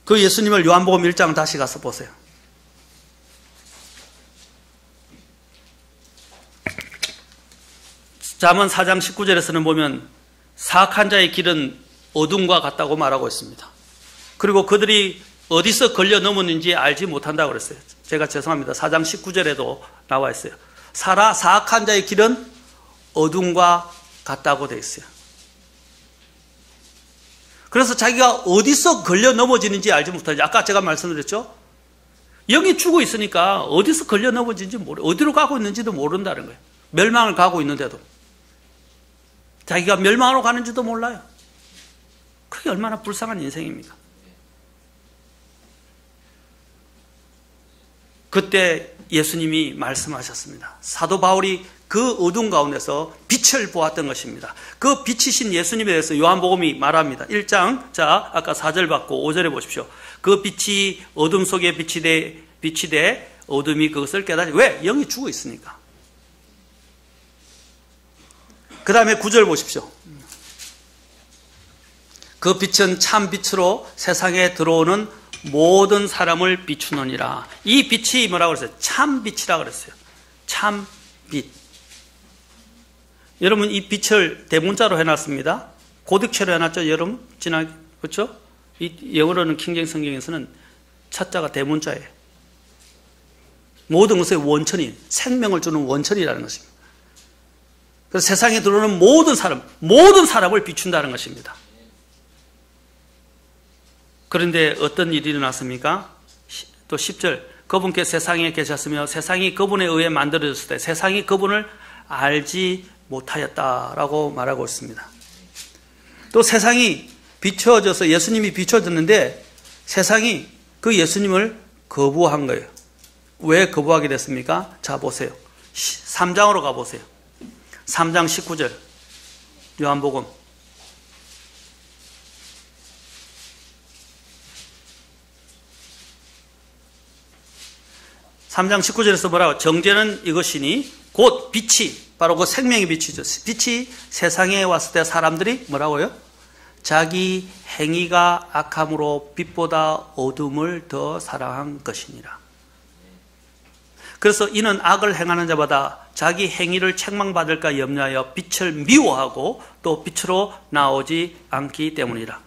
그 예수님을 요한복음 1장 다시 가서 보세요. 잠언 4장 19절에서는 보면 사악한 자의 길은 어둠과 같다고 말하고 있습니다. 그리고 그들이 어디서 걸려 넘었는지 알지 못한다고 그랬어요. 제가 죄송합니다. 4장 19절에도 나와 있어요. 사악한 자의 길은 어둠과 같다고 되어 있어요. 그래서 자기가 어디서 걸려 넘어지는지 알지 못하지. 아까 제가 말씀드렸죠? 영이 죽어 있으니까 어디서 걸려 넘어지는지 어디로 가고 있는지도 모른다는 거예요. 멸망을 가고 있는데도. 자기가 멸망으로 가는지도 몰라요. 그게 얼마나 불쌍한 인생입니까? 그때 예수님이 말씀하셨습니다. 사도 바울이 그 어둠 가운데서 빛을 보았던 것입니다. 그 빛이신 예수님에 대해서 요한복음이 말합니다. 1장, 자, 아까 4절 받고 5절에 보십시오. 그 빛이 어둠 속에 빛이 돼 어둠이 그것을 깨닫지. 왜? 영이 죽어 있으니까. 그 다음에 9절 보십시오. 그 빛은 참 빛으로 세상에 들어오는 모든 사람을 비추느니라. 이 빛이 뭐라고 그랬어요? 참 빛이라고 그랬어요. 참 빛. 여러분, 이 빛을 대문자로 해놨습니다. 고딕체로 해놨죠, 여러분? 그렇죠? 이 영어로는 킹제임 성경에서는 첫자가 대문자예요. 모든 것의 원천인, 생명을 주는 원천이라는 것입니다. 그래서 세상에 들어오는 모든 사람을 비춘다는 것입니다. 그런데 어떤 일이 일어났습니까? 또 10절. 그분께 세상에 계셨으며 세상이 그분에 의해 만들어졌을 때 세상이 그분을 알지 못하였다라고 말하고 있습니다. 또 세상이 비춰져서 예수님이 비춰졌는데 세상이 그 예수님을 거부한 거예요. 왜 거부하게 됐습니까? 자, 보세요. 3장으로 가보세요. 3장 19절 요한복음. (3장 19절에서) 뭐라고? 정죄는 이것이니 곧 빛이, 바로 그 생명의 빛이죠. 빛이 세상에 왔을 때 사람들이 뭐라고요? 자기 행위가 악함으로 빛보다 어둠을 더 사랑한 것이니라. 그래서 이는 악을 행하는 자마다 자기 행위를 책망받을까 염려하여 빛을 미워하고 또 빛으로 나오지 않기 때문이라.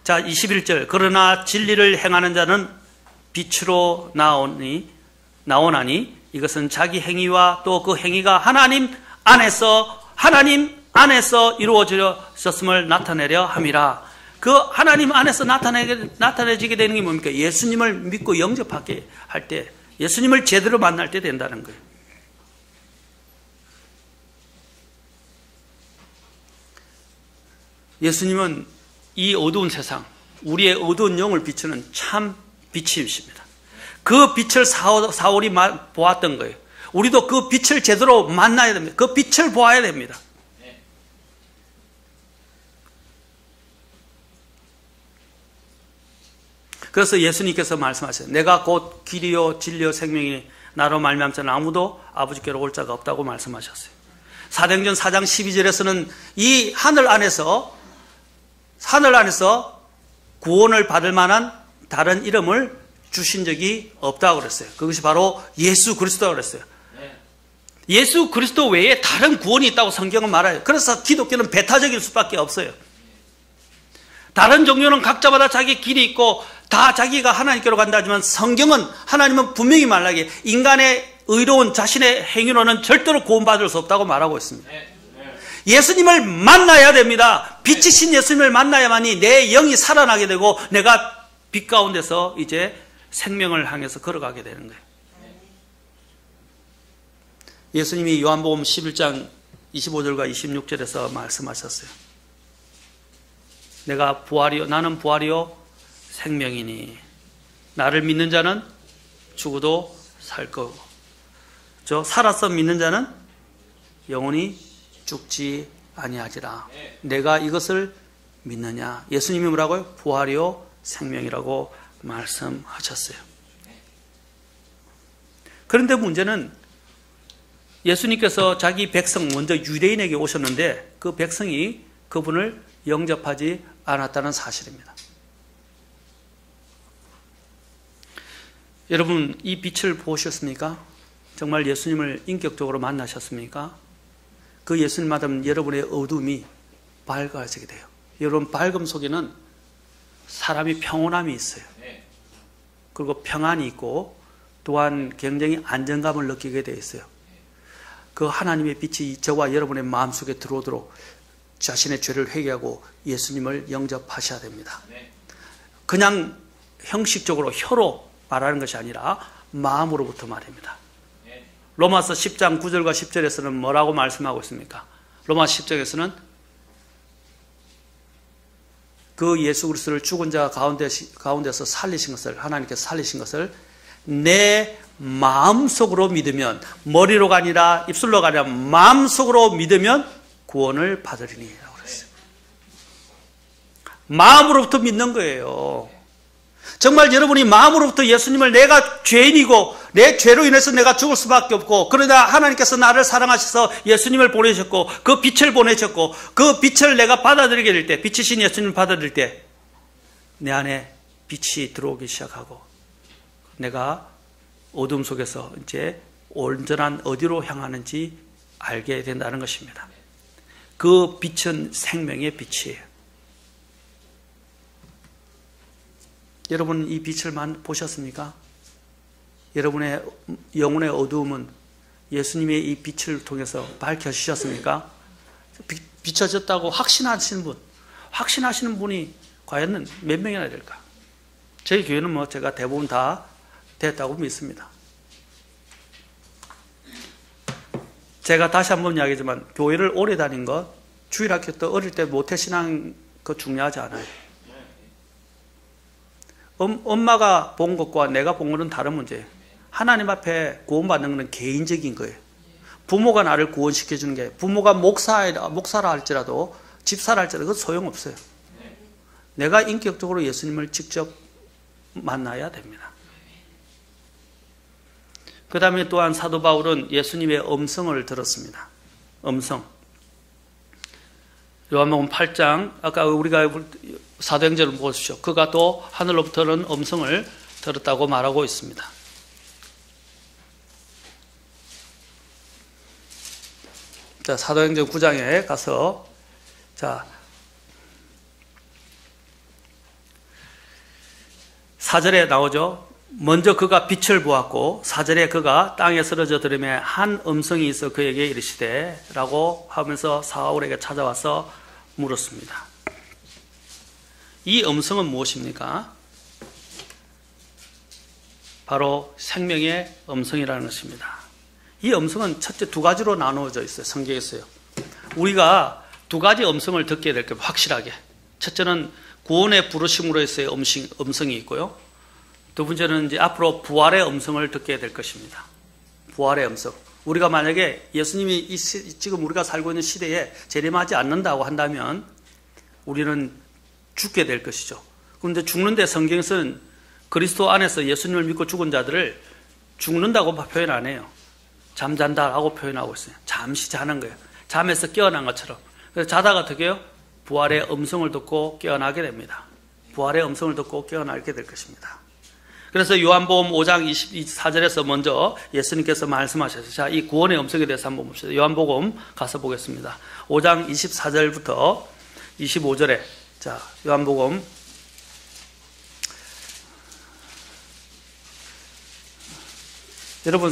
자, 21절. 그러나 진리를 행하는 자는 빛으로 나오나니 이것은 자기 행위와 또 그 행위가 하나님 안에서 이루어졌음을 나타내려 함이라. 그 하나님 안에서 나타내지게 되는 게 뭡니까? 예수님을 믿고 영접하게 할 때, 예수님을 제대로 만날 때 된다는 거예요. 예수님은 이 어두운 세상, 우리의 어두운 영을 비추는 참 빛이십니다. 그 빛을 사울이 보았던 거예요. 우리도 그 빛을 제대로 만나야 됩니다. 그 빛을 보아야 됩니다. 그래서 예수님께서 말씀하셨어요. 내가 곧 길이요 진리요 생명이니 나로 말미암지 아무도 아버지께로 올 자가 없다고 말씀하셨어요. 사도행전 4장 12절에서는 이 하늘 안에서 구원을 받을 만한 다른 이름을 주신 적이 없다고 그랬어요. 그것이 바로 예수 그리스도라고 그랬어요. 예수 그리스도 외에 다른 구원이 있다고 성경은 말해요. 그래서 기독교는 배타적일 수밖에 없어요. 다른 종교는 각자마다 자기 길이 있고 다 자기가 하나님께로 간다 하지만 성경은 하나님은 분명히 말하기에 인간의 의로운 자신의 행위로는 절대로 구원받을 수 없다고 말하고 있습니다. 예수님을 만나야 됩니다. 빛이신 예수님을 만나야만이 내 영이 살아나게 되고 내가 빛 가운데서 이제 생명을 향해서 걸어가게 되는 거예요. 예수님이 요한복음 11장 25절과 26절에서 말씀하셨어요. 나는 부활이요 생명이니 나를 믿는 자는 죽어도 살 거고 살아서 믿는 자는 영원히 죽지 아니하리라. 내가 이것을 믿느냐? 예수님이 뭐라고요? 부활이요 생명이라고 말씀하셨어요. 그런데 문제는 예수님께서 자기 백성 먼저 유대인에게 오셨는데 그 백성이 그분을 영접하지 않았다는 사실입니다. 여러분 이 빛을 보셨습니까? 정말 예수님을 인격적으로 만나셨습니까? 그 예수님 만나면 여러분의 어둠이 밝아지게 돼요. 여러분 밝음 속에는 사람이 평온함이 있어요. 그리고 평안이 있고 또한 굉장히 안정감을 느끼게 되어 있어요. 그 하나님의 빛이 저와 여러분의 마음속에 들어오도록 자신의 죄를 회개하고 예수님을 영접하셔야 됩니다. 그냥 형식적으로 혀로 말하는 것이 아니라 마음으로부터 말입니다. 로마서 10장 9절과 10절에서는 뭐라고 말씀하고 있습니까? 로마서 10장에서는 그 예수 그리스도를 죽은 자 가운데서 살리신 것을 하나님께서 살리신 것을 내 마음속으로 믿으면 머리로가 아니라 입술로가 아니라 마음속으로 믿으면 구원을 받으리니 라고 그랬어요. 마음으로부터 믿는 거예요. 정말 여러분이 마음으로부터 예수님을 내가 죄인이고 내 죄로 인해서 내가 죽을 수밖에 없고 그러나 하나님께서 나를 사랑하셔서 예수님을 보내셨고 그 빛을 보내셨고 그 빛을 내가 받아들이게 될 때 빛이신 예수님을 받아들일 때 내 안에 빛이 들어오기 시작하고 내가 어둠 속에서 이제 온전한 어디로 향하는지 알게 된다는 것입니다. 그 빛은 생명의 빛이에요. 여러분 이 빛을 보셨습니까? 여러분의 영혼의 어두움은 예수님의 이 빛을 통해서 밝혀지셨습니까? 비춰졌다고 확신하시는 분이 과연 몇 명이나 될까? 저희 교회는 제가 대부분 다 됐다고 믿습니다. 제가 다시 한번 이야기하지만 교회를 오래 다닌 것, 주일학교 때 어릴 때 모태신앙 그 중요하지 않아요. 엄마가 본 것과 내가 본 것은 다른 문제예요. 하나님 앞에 구원받는 것은 개인적인 거예요. 부모가 나를 구원시켜주는 게 부모가 목사라 할지라도 집사라 할지라도 그건 소용없어요. 내가 인격적으로 예수님을 직접 만나야 됩니다. 그 다음에 또한 사도 바울은 예수님의 음성을 들었습니다. 음성. 요한복음 8장 아까 우리가 사도행전을 보십시오. 그가 또 하늘로부터는 음성을 들었다고 말하고 있습니다. 자, 사도행전 9장에 가서 자 4절에 나오죠. 먼저 그가 빛을 보았고 4절에 그가 땅에 쓰러져 들음에 한 음성이 있어 그에게 이르시되 라고 하면서 사울에게 찾아와서 물었습니다. 이 음성은 무엇입니까? 바로 생명의 음성이라는 것입니다. 이 음성은 첫째 두 가지로 나누어져 있어요. 성경에 있어요. 우리가 두 가지 음성을 듣게 될 거예요. 확실하게. 첫째는 구원의 부르심으로서의 음성이 있고요. 두 번째는 이제 앞으로 부활의 음성을 듣게 될 것입니다. 부활의 음성. 우리가 만약에 예수님이 지금 우리가 살고 있는 시대에 재림하지 않는다고 한다면 우리는 죽게 될 것이죠. 그런데 죽는데 성경에서는 그리스도 안에서 예수님을 믿고 죽은 자들을 죽는다고 표현 안 해요. 잠잔다라고 표현하고 있어요. 잠시 자는 거예요. 잠에서 깨어난 것처럼. 그래서 자다가 어떻게 해요? 부활의 음성을 듣고 깨어나게 됩니다. 부활의 음성을 듣고 깨어나게 될 것입니다. 그래서 요한복음 5장 24절에서 먼저 예수님께서 말씀하셨어요. 자, 이 구원의 음성에 대해서 한번 봅시다. 요한복음 가서 보겠습니다. 5장 24절부터 25절에 자, 요한복음 여러분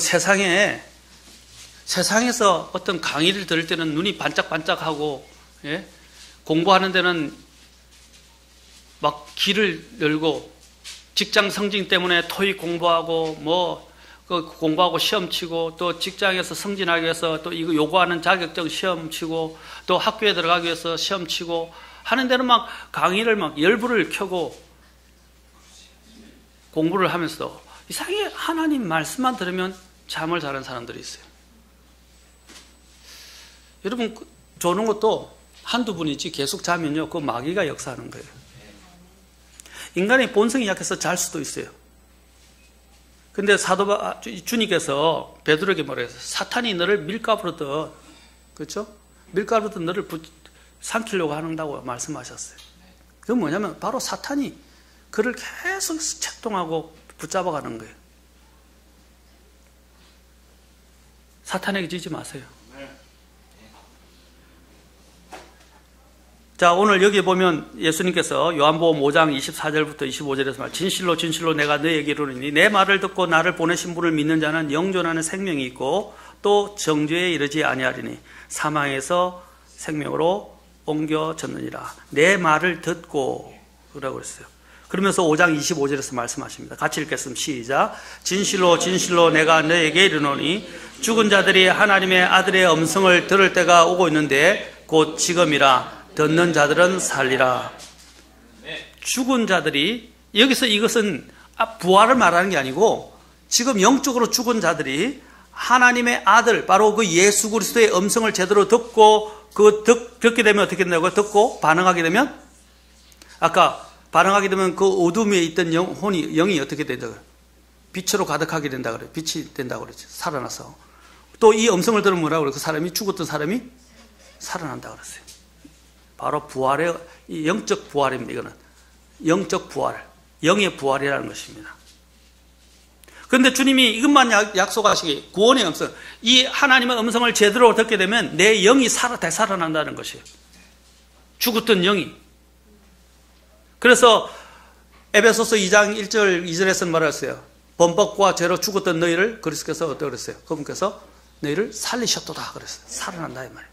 세상에서 어떤 강의를 들을 때는 눈이 반짝반짝하고 예? 공부하는 데는 막 길을 열고 직장 승진 때문에 토익 공부하고 공부하고 시험 치고 또 직장에서 승진하기 위해서 또 이거 요구하는 자격증 시험 치고 또 학교에 들어가기 위해서 시험 치고 하는 데는 막 강의를 막 열불을 켜고 공부를 하면서 이상하게 하나님 말씀만 들으면 잠을 자는 사람들이 있어요. 여러분 조는 것도 한두 분이지 계속 자면요 그 마귀가 역사하는 거예요. 인간의 본성이 약해서 잘 수도 있어요. 근데 주님께서 베드로에게 뭐라 했어요? 사탄이 너를 밀가부르듯, 그렇죠? 밀가부르듯 너를 삼키려고 한다고 말씀하셨어요. 그건 뭐냐면 바로 사탄이 그를 계속 책동하고 붙잡아가는 거예요. 사탄에게 지지 마세요. 자, 오늘 여기 보면 예수님께서 요한복음 5장 24절부터 25절에서 말 진실로 진실로 내가 너희에게 이르노니 내 말을 듣고 나를 보내신 분을 믿는 자는 영존하는 생명이 있고 또 정죄에 이르지 아니하리니 사망에서 생명으로 옮겨졌느니라. 내 말을 듣고 라고 했어요. 그러면서 5장 25절에서 말씀하십니다. 같이 읽겠습니다. 시작. 진실로 진실로 내가 너희에게 이르노니 죽은 자들이 하나님의 아들의 음성을 들을 때가 오고 있는데 곧 지금이라. 듣는 자들은 살리라. 죽은 자들이 여기서 이것은 부활을 말하는 게 아니고 지금 영적으로 죽은 자들이 하나님의 아들 바로 그 예수 그리스도의 음성을 제대로 듣고 듣게 되면 어떻게 된다고요? 듣고 반응하게 되면 아까 반응하게 되면 그 어둠에 있던 영이 어떻게 된다고요? 빛으로 가득하게 된다 그래요. 빛이 된다고 그랬죠. 살아나서 또 이 음성을 들으면 뭐라고 그래요? 그 사람이 죽었던 사람이 살아난다 그랬어요. 바로 부활의 영적 부활입니다. 이거는 영적 부활, 영의 부활이라는 것입니다. 그런데 주님이 이것만 약속하시기 구원의 음성, 이 하나님의 음성을 제대로 듣게 되면 내 영이 되살아난다는 것이에요. 죽었던 영이. 그래서 에베소서 2장 1절 2절에서는 말했어요. 범법과 죄로 죽었던 너희를 그리스도께서 어떻게 그랬어요? 그분께서 너희를 살리셨도다 그랬어요. 살아난다 이 말이에요.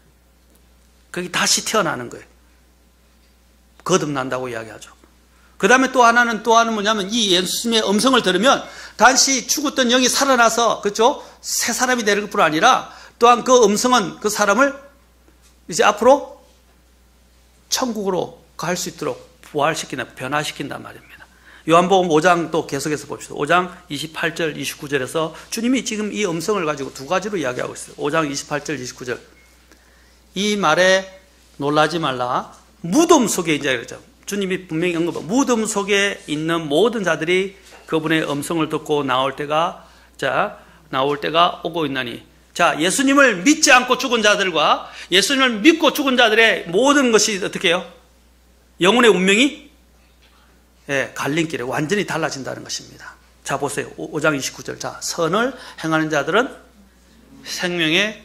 그게 다시 태어나는 거예요. 거듭난다고 이야기하죠. 그 다음에 또 하나는 뭐냐면 이 예수님의 음성을 들으면 다시 죽었던 영이 살아나서 그렇죠? 새 사람이 되는 것뿐 아니라 또한 그 음성은 그 사람을 이제 앞으로 천국으로 갈 수 있도록 부활시킨다, 변화시킨단 말입니다. 요한복음 5장 또 계속해서 봅시다. 5장 28절, 29절에서 주님이 지금 이 음성을 가지고 두 가지로 이야기하고 있어요. 5장 28절, 29절. 이 말에 놀라지 말라. 무덤 속에 이제 그러죠. 주님이 분명히 언급한 무덤 속에 있는 모든 자들이 그분의 음성을 듣고 나올 때가 오고 있나니. 자, 예수님을 믿지 않고 죽은 자들과 예수님을 믿고 죽은 자들의 모든 것이 어떻게 해요? 영혼의 운명이 갈림길에 완전히 달라진다는 것입니다. 자, 보세요. 5장 29절. 자, 선을 행하는 자들은 생명의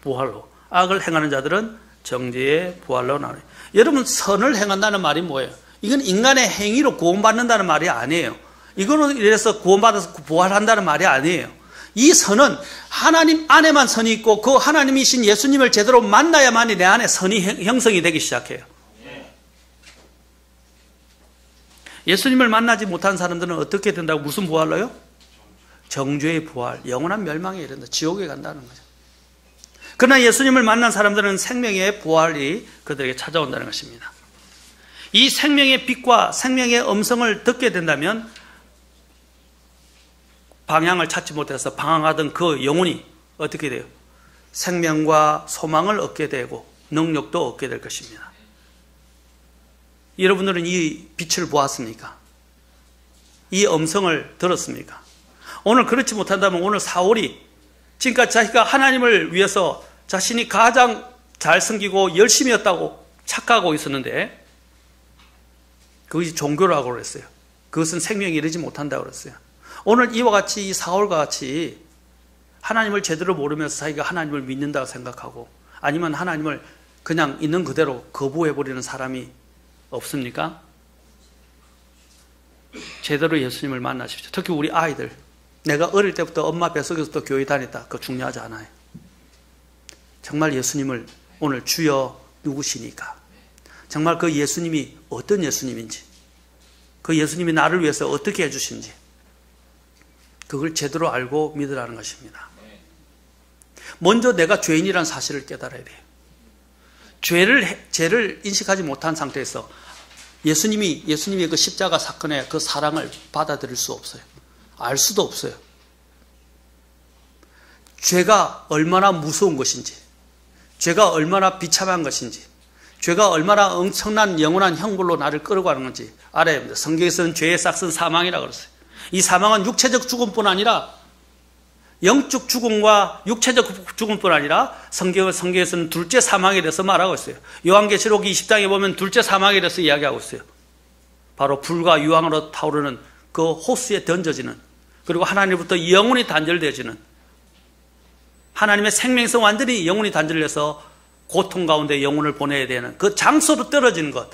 부활로, 악을 행하는 자들은 정죄의 부활로 나오니. 여러분, 선을 행한다는 말이 뭐예요? 이건 인간의 행위로 구원받는다는 말이 아니에요. 이거는 이래서 구원받아서 부활한다는 말이 아니에요. 이 선은 하나님 안에만 선이 있고 그 하나님이신 예수님을 제대로 만나야만이 내 안에 선이 형성이 되기 시작해요. 예수님을 만나지 못한 사람들은 어떻게 된다고? 무슨 부활로요? 정죄의 부활, 영원한 멸망에 이른다. 지옥에 간다는 거죠. 그러나 예수님을 만난 사람들은 생명의 부활이 그들에게 찾아온다는 것입니다. 이 생명의 빛과 생명의 음성을 듣게 된다면 방향을 찾지 못해서 방황하던 그 영혼이 어떻게 돼요? 생명과 소망을 얻게 되고 능력도 얻게 될 것입니다. 여러분들은 이 빛을 보았습니까? 이 음성을 들었습니까? 오늘 그렇지 못한다면 오늘 사울이 지금까지 자기가 하나님을 위해서 자신이 가장 잘 섬기고 열심히 했다고 착각하고 있었는데 그것이 종교라고 그랬어요. 그것은 생명이 이르지 못한다고 그랬어요. 오늘 이와 같이 이 사울과 같이 하나님을 제대로 모르면서 자기가 하나님을 믿는다고 생각하고 아니면 하나님을 그냥 있는 그대로 거부해버리는 사람이 없습니까? 제대로 예수님을 만나십시오. 특히 우리 아이들. 내가 어릴 때부터 엄마 뱃속에서부터 교회 다녔다. 그거 중요하지 않아요. 정말 예수님을 오늘 주여 누구시니까? 정말 그 예수님이 어떤 예수님인지, 그 예수님이 나를 위해서 어떻게 해주신지 그걸 제대로 알고 믿으라는 것입니다. 먼저 내가 죄인이라는 사실을 깨달아야 돼요. 죄를 인식하지 못한 상태에서 예수님의 그 십자가 사건의 그 사랑을 받아들일 수 없어요. 알 수도 없어요. 죄가 얼마나 무서운 것인지, 죄가 얼마나 비참한 것인지, 죄가 얼마나 엄청난 영원한 형벌로 나를 끌어가는 건지 알아야 합니다. 성경에서는 죄의 싹은 사망이라고 그랬어요. 이 사망은 육체적 죽음뿐 아니라 영적 죽음과 육체적 죽음뿐 아니라 성경에서는 둘째 사망에 대해서 말하고 있어요. 요한계시록 20장에 보면 둘째 사망에 대해서 이야기하고 있어요. 바로 불과 유황으로 타오르는 그 호수에 던져지는, 그리고 하나님부터 영혼이 단절되어지는, 하나님의 생명성 완전히 영혼이 단절돼서 고통 가운데 영혼을 보내야 되는 그 장소로 떨어지는 것,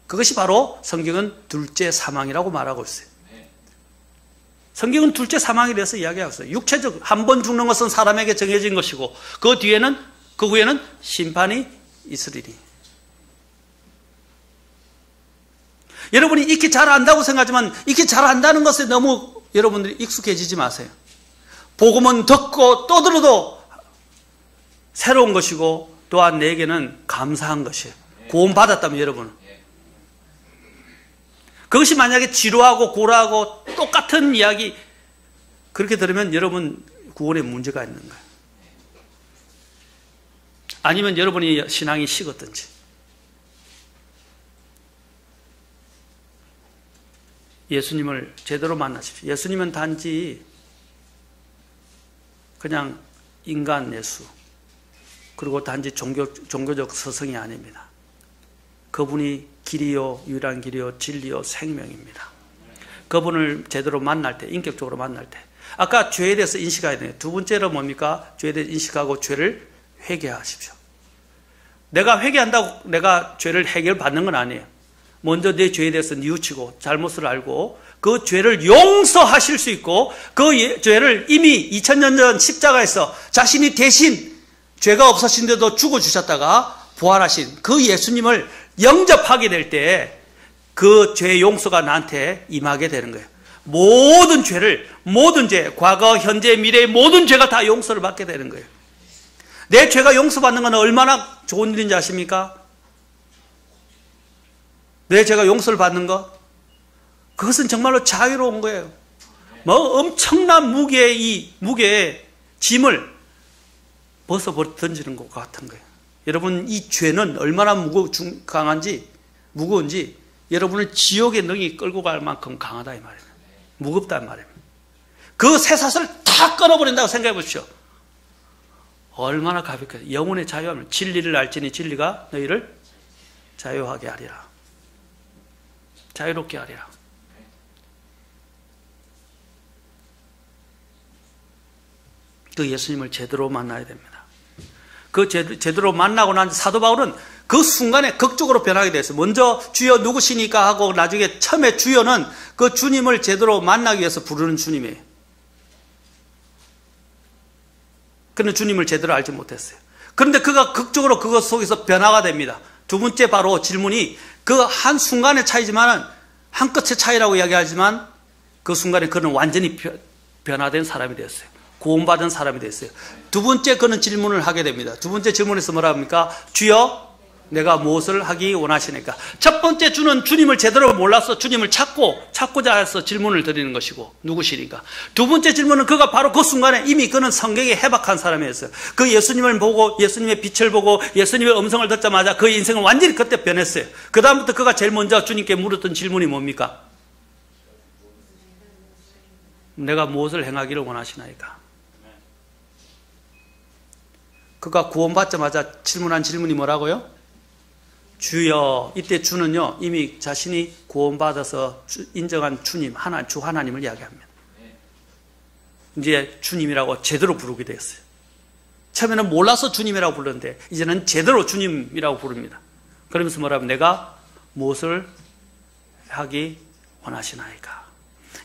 그것이 바로 성경은 둘째 사망이라고 말하고 있어요. 성경은 둘째 사망에 대해서 이야기하고 있어요. 육체적 한 번 죽는 것은 사람에게 정해진 것이고 그 후에는 심판이 있으리니. 여러분이 익히 잘 안다고 생각하지만 익히 잘 안다는 것에 너무 여러분들이 익숙해지지 마세요. 복음은 듣고 또 들어도 새로운 것이고 또한 내게는 감사한 것이에요. 구원받았다면 여러분은. 그것이 만약에 지루하고 고라하고 똑같은 이야기 그렇게 들으면 여러분 구원에 문제가 있는 거예요. 아니면 여러분이 신앙이 식었든지. 예수님을 제대로 만나십시오. 예수님은 단지 그냥 인간 예수 그리고 단지 종교적 서성이 아닙니다. 그분이 길이요 유일한 길이요 진리요 생명입니다. 그분을 제대로 만날 때, 인격적으로 만날 때, 아까 죄에 대해서 인식해야 돼요. 두 번째로 뭡니까? 죄에 대해서 인식하고 죄를 회개하십시오. 내가 회개한다고 내가 죄를 해결받는 건 아니에요. 먼저 내 죄에 대해서 뉘우치고 잘못을 알고 그 죄를 용서하실 수 있고 그 죄를 이미 2000년 전 십자가에서 자신이 대신 죄가 없으신데도 죽어주셨다가 부활하신 그 예수님을 영접하게 될 때 그 죄의 용서가 나한테 임하게 되는 거예요. 모든 죄, 과거, 현재, 미래의 모든 죄가 다 용서를 받게 되는 거예요. 내 죄가 용서받는 건 얼마나 좋은 일인지 아십니까? 내 죄가 용서를 받는 것, 그것은 정말로 자유로운 거예요. 뭐 엄청난 무게의 짐을 벗어 던지는 것 같은 거예요. 여러분, 이 죄는 얼마나 무거운지 여러분을 지옥의 능이 끌고 갈 만큼 강하다 이 말입니다. 무겁다 이 말입니다. 그 쇠사슬을 다 끊어버린다고 생각해 보십시오. 얼마나 가볍게. 영혼의 자유함을, 진리를 알지니 진리가 너희를 자유하게 하리라. 자유롭게 하리라. 그 예수님을 제대로 만나야 됩니다. 그 제대로 만나고 난 사도 바울은 그 순간에 극적으로 변하게 됐어요. 먼저 주여 누구시니까 하고 나중에 처음에 주여는 그 주님을 제대로 만나기 위해서 부르는 주님이에요. 그런데 주님을 제대로 알지 못했어요. 그런데 그가 극적으로 그것 속에서 변화가 됩니다. 두 번째 바로 질문이 그 한 순간의 차이지만 한 끗의 차이라고 이야기하지만 그 순간에 그는 완전히 변화된 사람이 되었어요. 구원받은 사람이 됐어요. 두 번째 그는 질문을 하게 됩니다. 두 번째 질문에서 뭐라 합니까? 주여 내가 무엇을 하기 원하시니까. 첫 번째 주는 주님을 제대로 몰라서 주님을 찾고자 해서 질문을 드리는 것이고, 누구시니까. 두 번째 질문은 그가 바로 그 순간에 이미 그는 성경에 해박한 사람이었어요. 그 예수님을 보고 예수님의 빛을 보고 예수님의 음성을 듣자마자 그의 인생은 완전히 그때 변했어요. 그 다음부터 그가 제일 먼저 주님께 물었던 질문이 뭡니까? 내가 무엇을 행하기를 원하시나이까? 그가 구원받자마자 질문한 질문이 뭐라고요? 주여. 이때 주는요, 이미 자신이 구원받아서 인정한 주님, 주 하나님을 이야기합니다. 이제 주님이라고 제대로 부르게 됐어요. 처음에는 몰라서 주님이라고 불렀는데 이제는 제대로 주님이라고 부릅니다. 그러면서 뭐라면 내가 무엇을 하기 원하시나이까?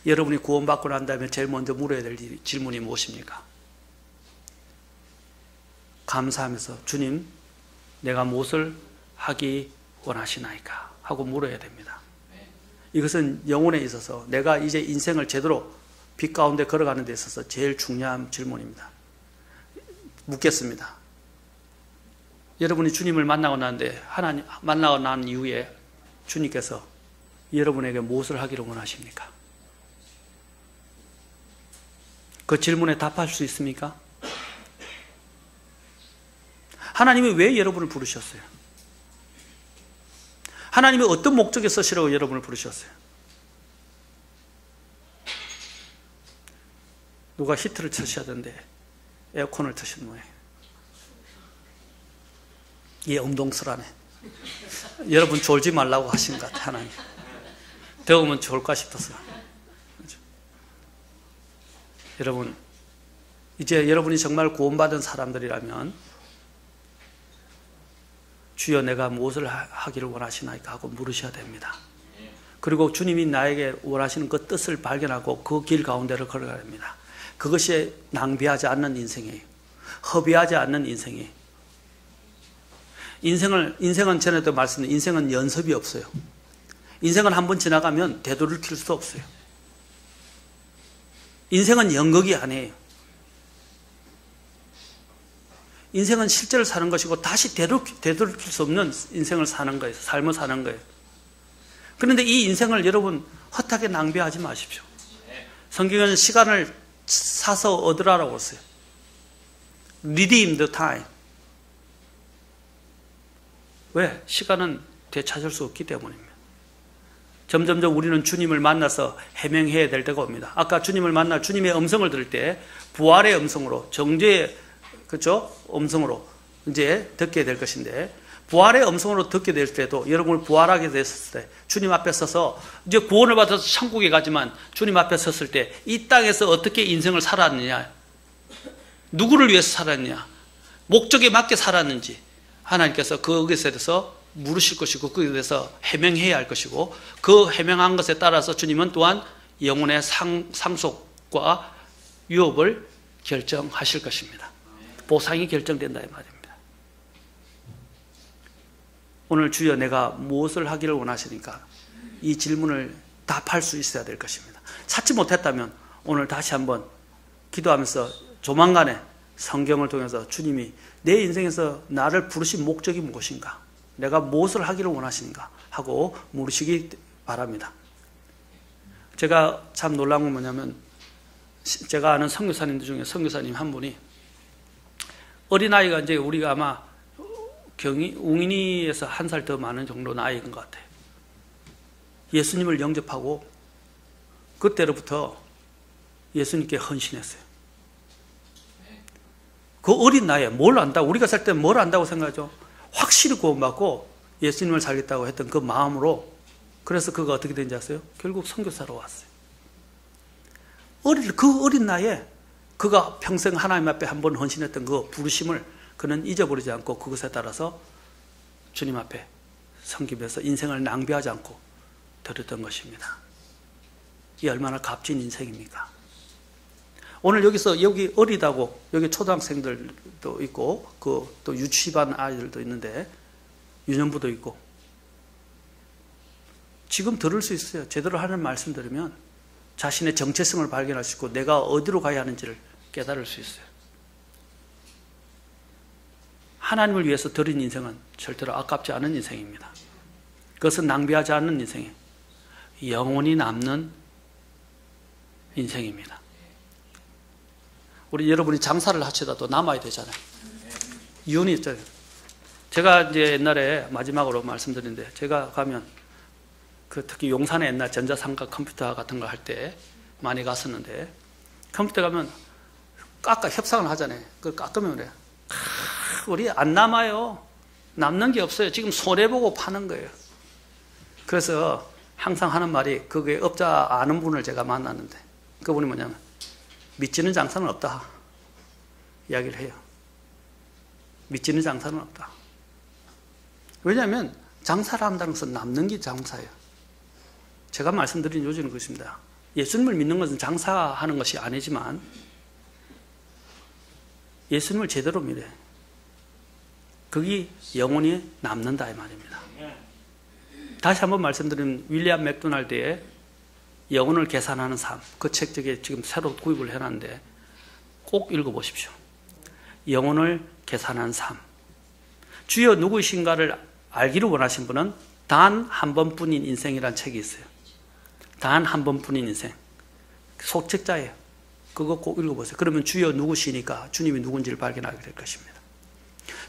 여러분이 구원받고 난 다음에 제일 먼저 물어야 될 질문이 무엇입니까? 감사하면서 주님, 내가 무엇을 하기 원하시나이까? 하고 물어야 됩니다. 이것은 영혼에 있어서 내가 이제 인생을 제대로 빛 가운데 걸어가는 데 있어서 제일 중요한 질문입니다. 묻겠습니다. 여러분이 주님을 만나고 난 이후에 주님께서 여러분에게 무엇을 하기를 원하십니까? 그 질문에 답할 수 있습니까? 하나님이 왜 여러분을 부르셨어요? 하나님이 어떤 목적에 쓰시라고 여러분을 부르셨어요? 누가 히트를 트셔야 되는데 에어컨을 트신 모양이에요. 이게 엉동설하네. 여러분 졸지 말라고 하신 것 같아요, 하나님. 더우면 졸까 싶어서. 여러분, 이제 여러분이 정말 구원받은 사람들이라면 주여 내가 무엇을 하기를 원하시나이까 하고 물으셔야 됩니다. 그리고 주님이 나에게 원하시는 그 뜻을 발견하고 그 길 가운데를 걸어가야 됩니다. 그것이 낭비하지 않는 인생이에요. 허비하지 않는 인생이에요. 인생은 전에도 말씀드린 인생은 연습이 없어요. 인생은 한번 지나가면 되돌이킬 수 없어요. 인생은 연극이 아니에요. 인생은 실제로 사는 것이고 다시 되돌이킬 수 없는 인생을 사는 거예요. 삶을 사는 거예요. 그런데 이 인생을 여러분 헛하게 낭비하지 마십시오. 성경은 시간을 사서 얻으라라고 했어요. Redeem the time. 왜? 시간은 되찾을 수 없기 때문입니다. 점점점 우리는 주님을 만나서 해명해야 될 때가 옵니다. 아까 주님을 만나 주님의 음성을 들을 때 부활의 음성으로, 정죄의 음성으로 이제 듣게 될 것인데, 부활의 음성으로 듣게 될 때도 여러분을 부활하게 됐을 때 주님 앞에 서서 이제 구원을 받아서 천국에 가지만 주님 앞에 섰을 때 이 땅에서 어떻게 인생을 살았느냐, 누구를 위해서 살았느냐, 목적에 맞게 살았는지 하나님께서 그것에 대해서 물으실 것이고 그것에 대해서 해명해야 할 것이고, 그 해명한 것에 따라서 주님은 또한 영혼의 상속과 유업을 결정하실 것입니다. 보상이 결정된다 이 말입니다. 오늘 주여 내가 무엇을 하기를 원하시니까 이 질문을 답할 수 있어야 될 것입니다. 찾지 못했다면 오늘 다시 한번 기도하면서 조만간에 성경을 통해서 주님이 내 인생에서 나를 부르신 목적이 무엇인가, 내가 무엇을 하기를 원하시는가 하고 물으시기 바랍니다. 제가 참 놀라운 건 뭐냐면, 제가 아는 선교사님들 중에 선교사님 한 분이 어린아이가 이제 우리가 아마 웅인이에서 한 살 더 많은 정도 나이인 것 같아요. 예수님을 영접하고 그때로부터 예수님께 헌신했어요. 그 어린 나이에 뭘 안다고, 우리가 살 때 뭘 안다고 생각하죠? 확실히 구원받고 예수님을 살겠다고 했던 그 마음으로, 그래서 그가 어떻게 된지 아세요? 결국 선교사로 왔어요. 그 어린 나이에 그가 평생 하나님 앞에 한번 헌신했던 그 부르심을 그는 잊어버리지 않고 그것에 따라서 주님 앞에 섬기면서 인생을 낭비하지 않고 드렸던 것입니다. 이 얼마나 값진 인생입니까? 오늘 여기 어리다고, 여기 초등학생들도 있고 또 유치반 아이들도 있는데 유년부도 있고, 지금 들을 수 있어요. 제대로 하는 말씀 들으면 자신의 정체성을 발견할 수 있고 내가 어디로 가야 하는지를 깨달을 수 있어요. 하나님을 위해서 드린 인생은 절대로 아깝지 않은 인생입니다. 그것은 낭비하지 않는 인생이에요. 영원히 남는 인생입니다. 우리 여러분이 장사를 하시다도 남아야 되잖아요. 이윤이 있잖아요. 제가 이제 옛날에 마지막으로 말씀드리는데, 제가 가면 특히 용산에 옛날 전자상가 컴퓨터 같은 거 할 때 많이 갔었는데, 컴퓨터 가면 협상을 하잖아요. 그걸 깎으면 그래요. 우리 안 남아요. 남는 게 없어요. 지금 손해보고 파는 거예요. 그래서 항상 하는 말이, 그게 업자 아는 분을 제가 만났는데, 그분이 뭐냐면, 믿지는 장사는 없다 이야기를 해요. 믿지는 장사는 없다. 왜냐하면 장사를 한다는 것은 남는 게 장사예요. 제가 말씀드린 요지는 그것입니다. 예수님을 믿는 것은 장사하는 것이 아니지만 예수님을 제대로 믿어요. 그게 영원히 남는다 이 말입니다. 다시 한번 말씀드리면 윌리엄 맥도날드의 영혼을 계산하는 삶, 그 책 저게 지금 새로 구입을 해놨는데 꼭 읽어보십시오. 영혼을 계산하는 삶. 주여 누구이신가를 알기를 원하신 분은 단 한 번뿐인 인생이라는 책이 있어요. 단 한 번뿐인 인생. 속책자예요. 그거 꼭 읽어보세요. 그러면 주여 누구시니까 주님이 누군지를 발견하게 될 것입니다.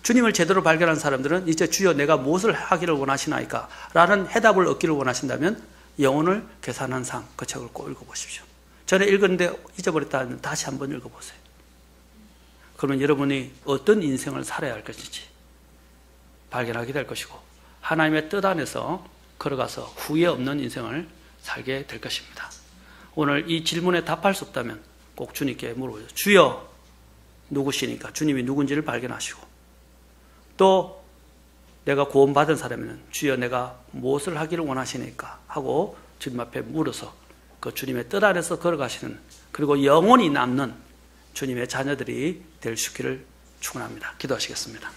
주님을 제대로 발견한 사람들은 이제 주여 내가 무엇을 하기를 원하시나이까 라는 해답을 얻기를 원하신다면 영혼을 계산한 삶, 그 책을 꼭 읽어보십시오. 전에 읽었는데 잊어버렸다 하면 다시 한번 읽어보세요. 그러면 여러분이 어떤 인생을 살아야 할 것인지 발견하게 될 것이고 하나님의 뜻 안에서 걸어가서 후회 없는 인생을 살게 될 것입니다. 오늘 이 질문에 답할 수 없다면 꼭 주님께 물어보세요. 주여 누구시니까 주님이 누군지를 발견하시고, 또 내가 구원받은 사람이면 주여 내가 무엇을 하기를 원하시니까 하고 주님 앞에 물어서 그 주님의 뜻 안에서 걸어가시는, 그리고 영원히 남는 주님의 자녀들이 될 수 있기를 축원합니다. 기도하시겠습니다.